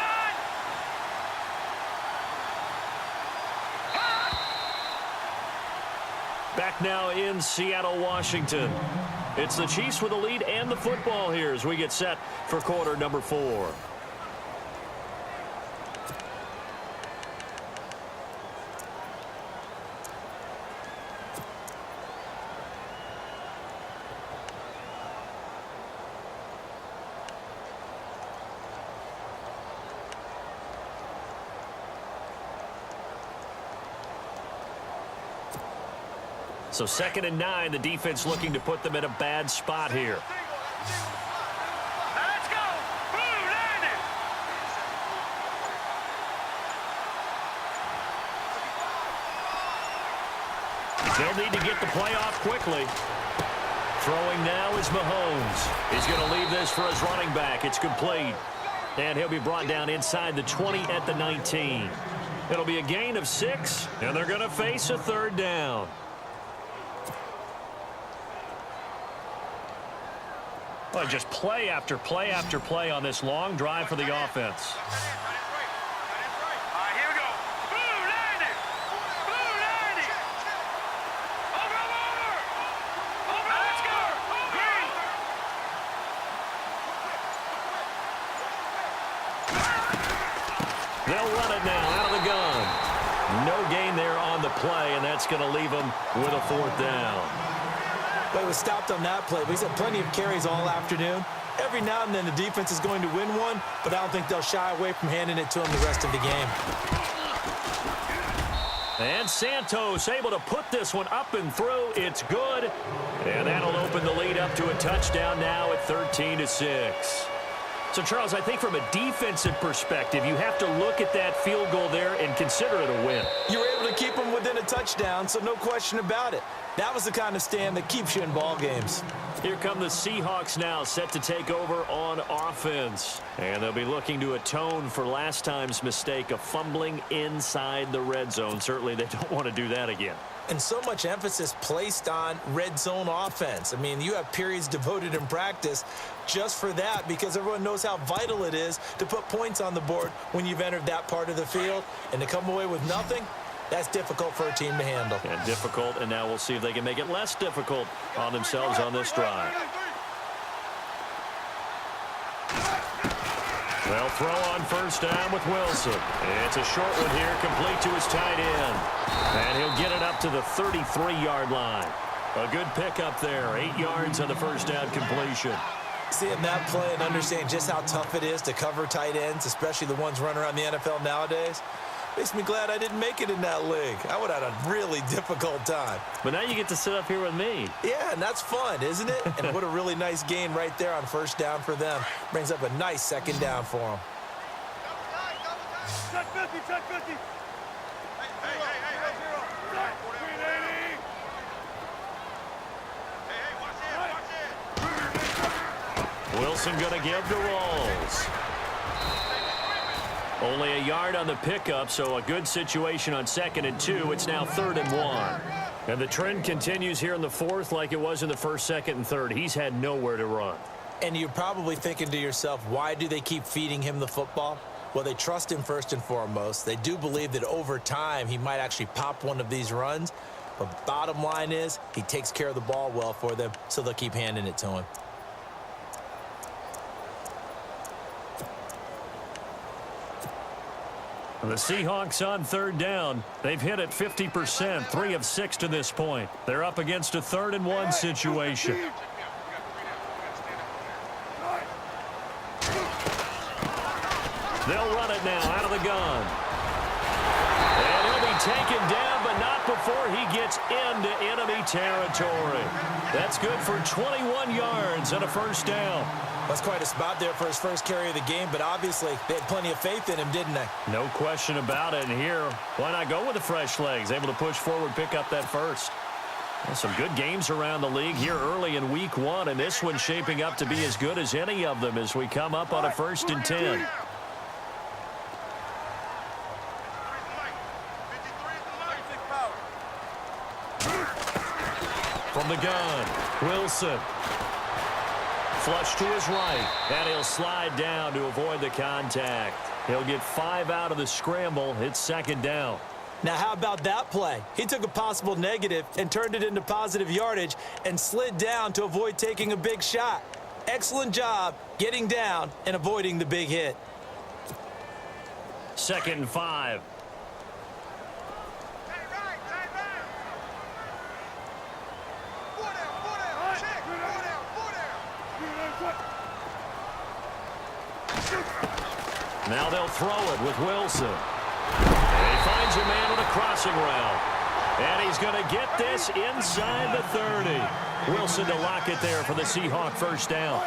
Back now in Seattle, Washington. It's the Chiefs with the lead and the football here as we get set for quarter number 4. So 2nd and 9, the defense looking to put them in a bad spot here. Let's go. Boom, landed. They'll need to get the play off quickly. Throwing now is Mahomes. He's going to leave this for his running back. It's complete. And he'll be brought down inside the 20 at the 19. It'll be a gain of 6, and they're going to face a 3rd down. Well, just play after play after play on this long drive for the offense. All right, here we go. Boom, landed. Boom, landed. Over. Let's go. Green. They'll run it now out of the gun. No gain there on the play, and that's going to leave them with a 4th down. But he was stopped on that play. But he's had plenty of carries all afternoon. Every now and then the defense is going to win one, but I don't think they'll shy away from handing it to him the rest of the game. And Santos able to put this one up and through. It's good. And that'll open the lead up to a touchdown now at 13-6. So, Charles, I think from a defensive perspective, you have to look at that field goal there and consider it a win. You were able to keep them within a touchdown, so no question about it. That was the kind of stand that keeps you in ball games. Here come the Seahawks now, set to take over on offense. And they'll be looking to atone for last time's mistake of fumbling inside the red zone. Certainly they don't want to do that again. And so much emphasis placed on red zone offense. I mean, you have periods devoted in practice just for that because everyone knows how vital it is to put points on the board when you've entered that part of the field. And to come away with nothing, that's difficult for a team to handle. And difficult, and now we'll see if they can make it less difficult on themselves on this drive. They'll throw on 1st down with Wilson. It's a short one here, complete to his tight end. And he'll get it up to the 33-yard line. A good pickup there, 8 yards on the 1st down completion. Seeing that play and understanding just how tough it is to cover tight ends, especially the ones running around the NFL nowadays, makes me glad I didn't make it in that league. I would have had a really difficult time. But now you get to sit up here with me. Yeah, and that's fun, isn't it? And what a really nice gain right there on 1st down for them. Brings up a nice 2nd down for them. Check 50, check 50. Hey. Wilson going to give to Rolls. Only a yard on the pickup, so a good situation on 2nd and 2. It's now 3rd and 1. And the trend continues here in the 4th like it was in the 1st, 2nd, and 3rd. He's had nowhere to run. And you're probably thinking to yourself, why do they keep feeding him the football? Well, they trust him first and foremost. They do believe that over time he might actually pop one of these runs. But bottom line is he takes care of the ball well for them, so they'll keep handing it to him. The Seahawks on 3rd down. They've hit it 50%, 3 of 6 to this point. They're up against a 3rd and 1 situation. They'll run it now out of the gun. And he'll be taken down, but not before he gets into enemy territory. That's good for 21 yards and a first down. That's quite a spot there for his first carry of the game, but obviously they had plenty of faith in him, didn't they? No question about it. And here, why not go with the fresh legs? Able to push forward, pick up that first. Well, some good games around the league here early in week 1, and this one's shaping up to be as good as any of them as we come up on a 1st and 10. From the gun, Wilson. Flush to his right, and he'll slide down to avoid the contact. He'll get 5 out of the scramble. It's 2nd down. Now, how about that play? He took a possible negative and turned it into positive yardage and slid down to avoid taking a big shot. Excellent job getting down and avoiding the big hit. 2nd and 5. Now they'll throw it with Wilson. And he finds a man on a crossing route. And he's going to get this inside the 30. Wilson to lock it there for the Seahawk first down.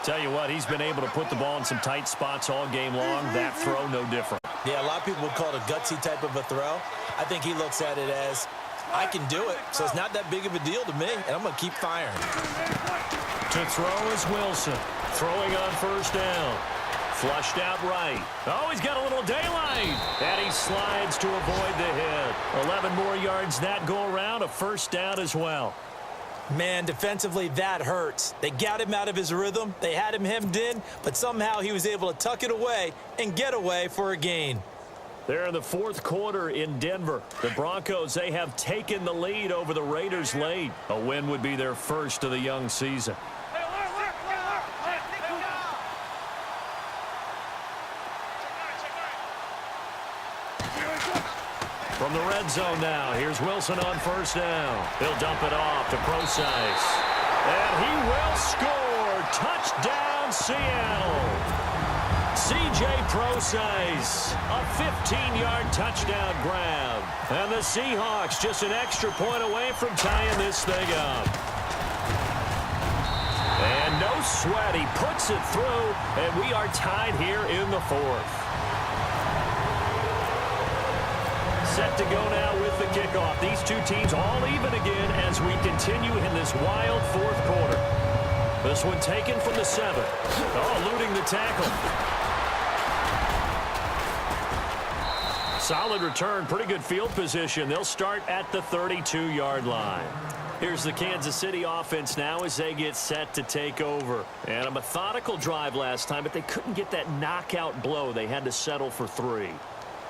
Tell you what, he's been able to put the ball in some tight spots all game long. That throw, no different. Yeah, a lot of people would call it a gutsy type of a throw. I think he looks at it as, I can do it, so it's not that big of a deal to me, and I'm going to keep firing. To throw is Wilson. Throwing on first down. Flushed out right. Oh, he's got a little daylight. And he slides to avoid the hit. 11 more yards that go around. A first down as well. Man, defensively, that hurts. They got him out of his rhythm. They had him hemmed in, but somehow he was able to tuck it away and get away for a gain. They're in the 4th quarter in Denver. The Broncos, they have taken the lead over the Raiders late. A win would be their first of the young season. From the red zone now, here's Wilson on first down. He'll dump it off to Procise. And he will score. Touchdown, Seattle. C.J. Procise, a 15-yard touchdown grab. And the Seahawks just an extra point away from tying this thing up. And no sweat, he puts it through, and we are tied here in the 4th. Set to go now with the kickoff. These two teams all even again as we continue in this wild 4th quarter. This one taken from the 7. Oh, eluding the tackle. Solid return, pretty good field position. They'll start at the 32-yard line. Here's the Kansas City offense now as they get set to take over. And a methodical drive last time, but they couldn't get that knockout blow. They had to settle for 3.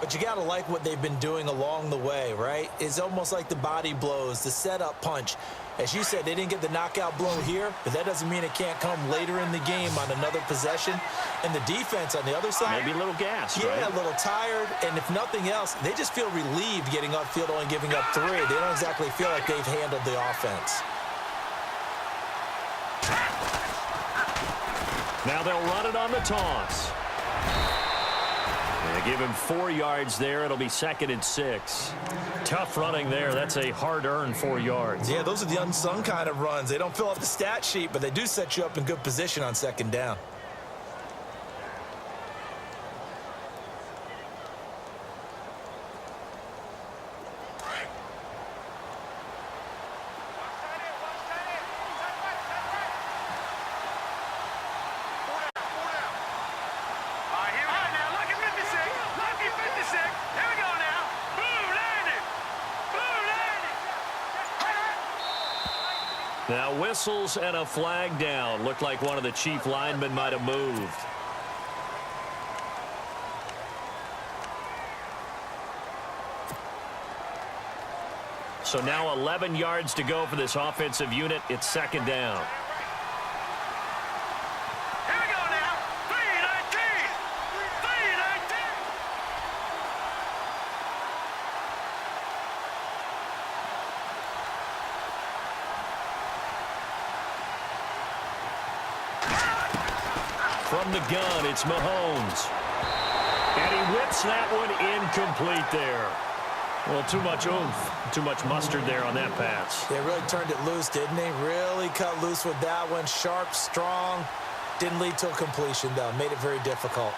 But you got to like what they've been doing along the way, right? It's almost like the body blows, the setup punch. As you said, they didn't get the knockout blow here, but that doesn't mean it can't come later in the game on another possession. And the defense on the other side, maybe a little gassed, yeah, right? A little tired. And if nothing else, they just feel relieved getting upfield, only giving up 3. They don't exactly feel like they've handled the offense. Now they'll run it on the toss. They give him 4 yards there. It'll be 2nd and 6. Tough running there. That's a hard-earned 4 yards. Yeah, those are the unsung kind of runs. They don't fill up the stat sheet, but they do set you up in good position on 2nd down. Now whistles and a flag down. Looked like one of the chief linemen might have moved. So now 11 yards to go for this offensive unit. It's 2nd down. Here we go now. 3-19. 3-19. From the gun, it's Mahomes. And he whips that one incomplete there. Well, too much oomph, too much mustard there on that pass. They really turned it loose, didn't they? Really cut loose with that one. Sharp, strong. Didn't lead to a completion, though. Made it very difficult.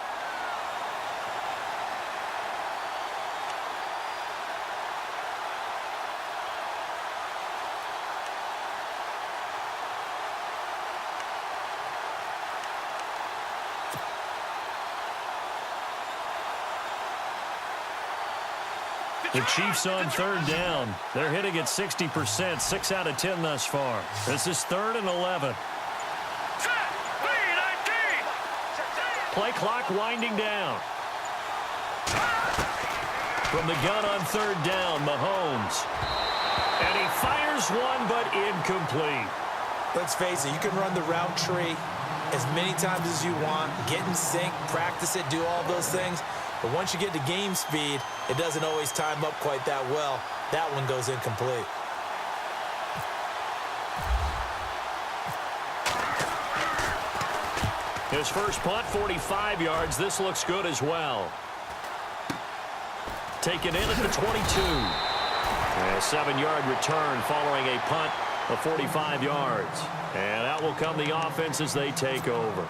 The Chiefs on third down. They're hitting at 60%, 6 out of 10 thus far. This is 3rd and 11. Play clock winding down. From the gun on third down, Mahomes. And he fires one, but incomplete. Let's face it, you can run the route tree as many times as you want, get in sync, practice it, do all those things. But once you get to game speed, it doesn't always time up quite that well. That one goes incomplete. His first punt, 45 yards. This looks good as well. Taken in at the 22. A 7-yard return following a punt of 45 yards. And out will come the offense as they take over.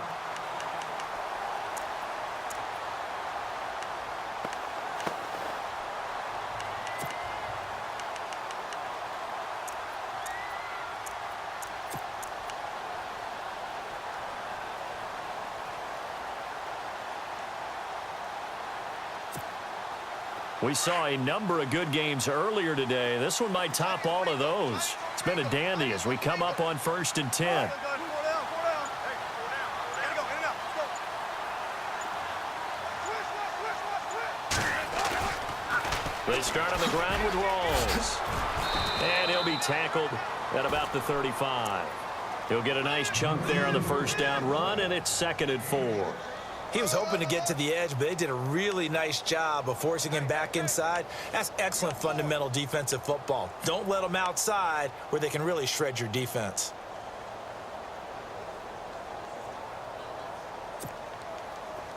We saw a number of good games earlier today. This one might top all of those. It's been a dandy as we come up on 1st and 10. They start on the ground with Rawls. And he'll be tackled at about the 35. He'll get a nice chunk there on the first down run, and it's 2nd and 4. He was hoping to get to the edge, but they did a really nice job of forcing him back inside. That's excellent fundamental defensive football. Don't let them outside where they can really shred your defense.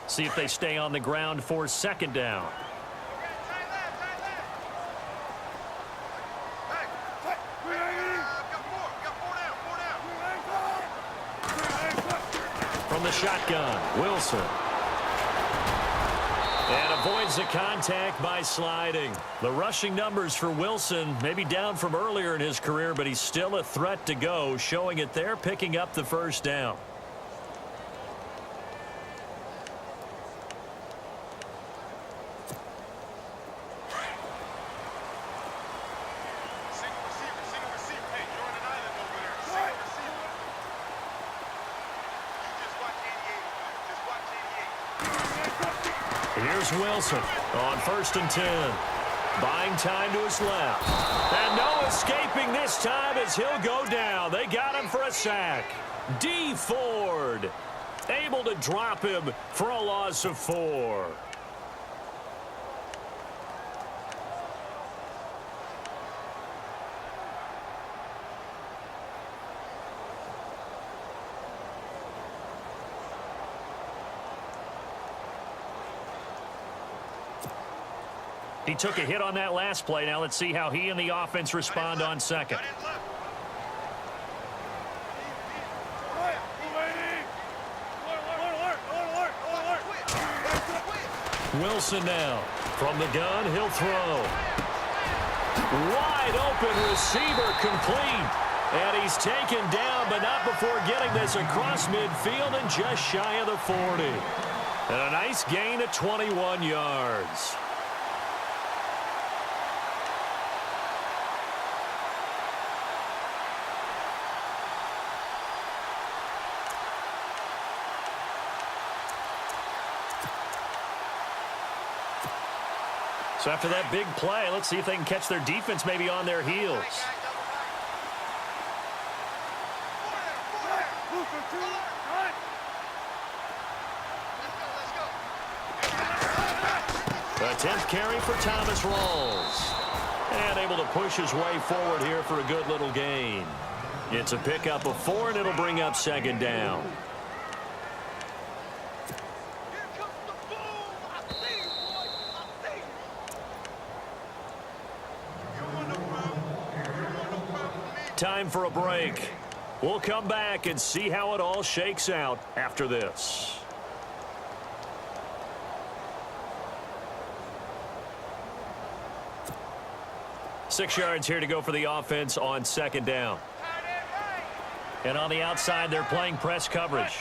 See if they stay on the ground for 2nd down. From the shotgun, Wilson. And avoids the contact by sliding. The rushing numbers for Wilson maybe down from earlier in his career, but he's still a threat to go, showing it there, picking up the first down. Here's Wilson on 1st and 10. Buying time to his left. And no escaping this time as he'll go down. They got him for a sack. D. Ford able to drop him for a loss of 4. He took a hit on that last play. Now let's see how he and the offense respond on 2nd. Wilson now. From the gun, he'll throw. Wide open receiver complete. And he's taken down, but not before getting this across midfield and just shy of the 40. And a nice gain of 21 yards. So after that big play, let's see if they can catch their defense maybe on their heels. The 10th carry for Thomas Rawls. And able to push his way forward here for a good little gain. It's a pickup of 4, and it'll bring up 2nd down. Time for a break. We'll come back and see how it all shakes out after this. Six yards here to go for the offense on second down. And on the outside, they're playing press coverage.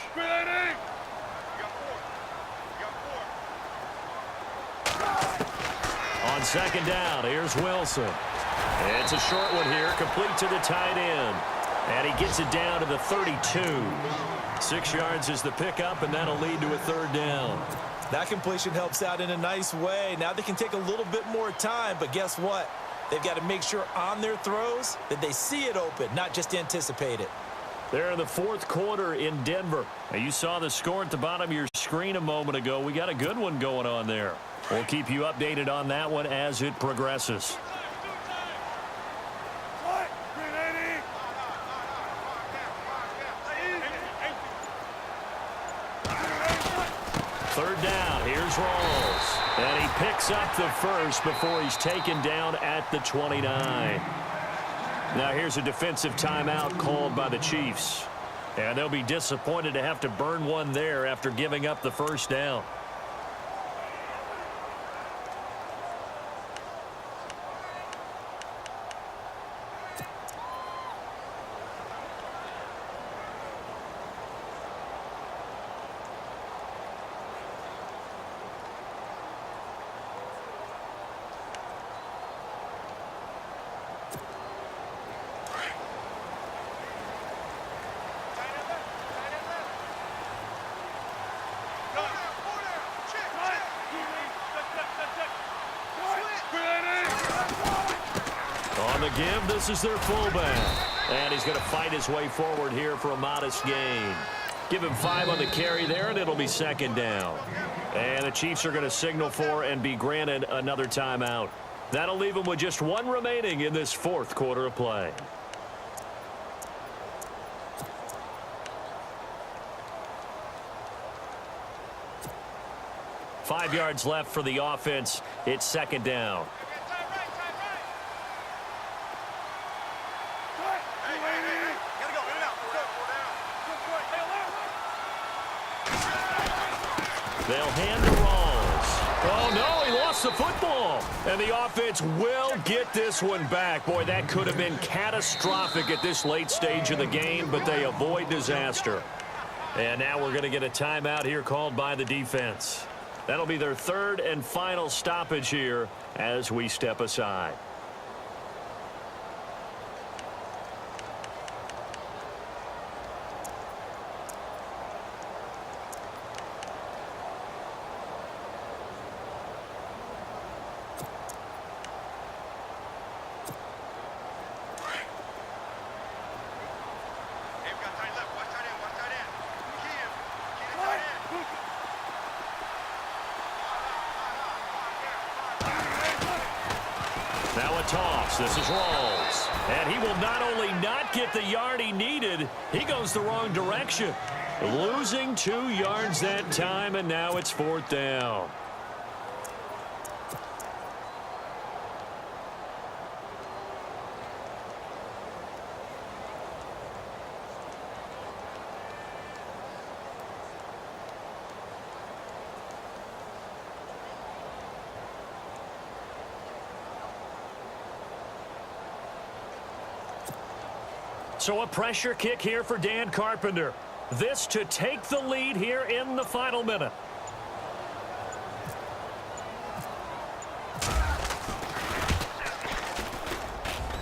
On second down, here's Wilson. It's a short one here, complete to the tight end. And he gets it down to the 32. 6 yards is the pickup, and that'll lead to a third down. That completion helps out in a nice way. Now they can take a little bit more time, but guess what? They've got to make sure on their throws that they see it open, not just anticipate it. They're in the fourth quarter in Denver. Now, you saw the score at the bottom of your screen a moment ago. We got a good one going on there. We'll keep you updated on that one as it progresses. Third down, here's Rawls. And he picks up the first before he's taken down at the 29. Now here's a defensive timeout called by the Chiefs. And they'll be disappointed to have to burn one there after giving up the first down. On the give, this is their fullback. And he's going to fight his way forward here for a modest gain. Give him 5 on the carry there, and it'll be second down. And the Chiefs are going to signal for and be granted another timeout. That'll leave them with just one remaining in this fourth quarter of play. Five yards left for the offense. It's second down. They'll hand to Rawls. Oh, no, he lost the football. And the offense will get this one back. Boy, that could have been catastrophic at this late stage of the game, but they avoid disaster. And now we're going to get a timeout here called by the defense. That'll be their third and final stoppage here as we step aside. Now a toss. This is Rawls. And he will not only not get the yard he needed, he goes the wrong direction. Losing 2 yards that time, and now it's fourth down. So a pressure kick here for Dan Carpenter. This to take the lead here in the final minute.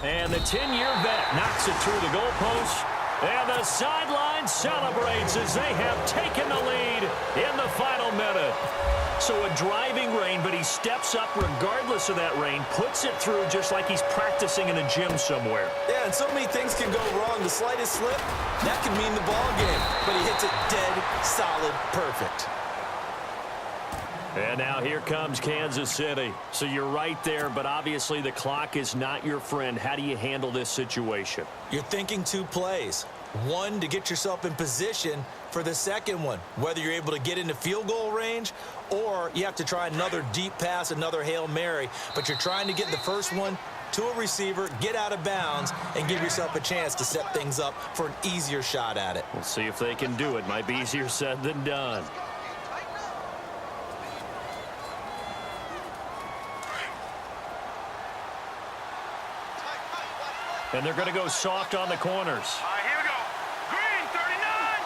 And the 10-year vet knocks it through the goalpost. And the sideline celebrates as they have taken the lead in the final minute. So a driving rain, but he steps up regardless of that rain, puts it through just like he's practicing in a gym somewhere. Yeah, and so many things can go wrong. The slightest slip, that can mean the ball game. But he hits it dead, solid, perfect. And now here comes Kansas City. So you're right there, but obviously the clock is not your friend. How do you handle this situation? You're thinking 2 plays. One, to get yourself in position for the second one, whether you're able to get into field goal range or you have to try another deep pass, another Hail Mary, but you're trying to get the first one to a receiver, get out of bounds, and give yourself a chance to set things up for an easier shot at it. We'll see if they can do it. Might be easier said than done. And they're going to go soft on the corners. All right, here we go. Green, 39.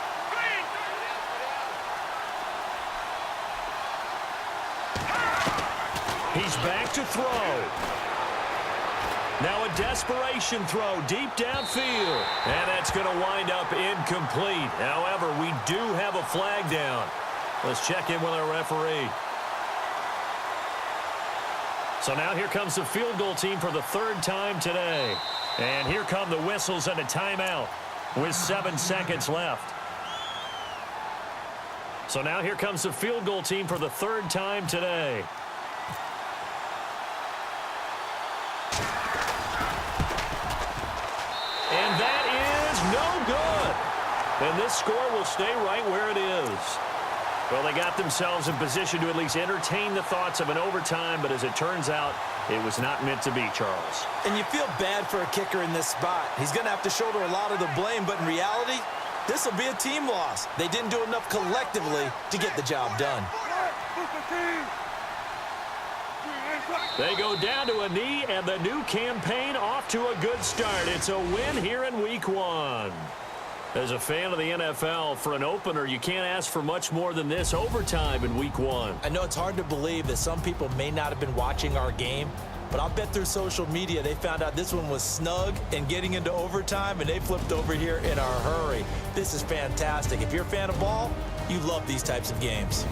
Green. He's back to throw. Now a desperation throw deep downfield. And that's going to wind up incomplete. However, we do have a flag down. Let's check in with our referee. So now here comes the field goal team for the third time today. And here come the whistles and a timeout with 7 seconds left. So now here comes the field goal team for the third time today. And that is no good. And this score will stay right where it is. Well, they got themselves in position to at least entertain the thoughts of an overtime, but as it turns out, it was not meant to be, Charles. And you feel bad for a kicker in this spot. He's going to have to shoulder a lot of the blame, but in reality, this will be a team loss. They didn't do enough collectively to get the job done. They go down to a knee, and the new campaign off to a good start. It's a win here in Week 1. As a fan of the NFL, for an opener, you can't ask for much more than this overtime in Week 1. I know it's hard to believe that some people may not have been watching our game, but I'll bet through social media they found out this one was snug and getting into overtime, and they flipped over here in a hurry. This is fantastic. If you're a fan of ball, you love these types of games.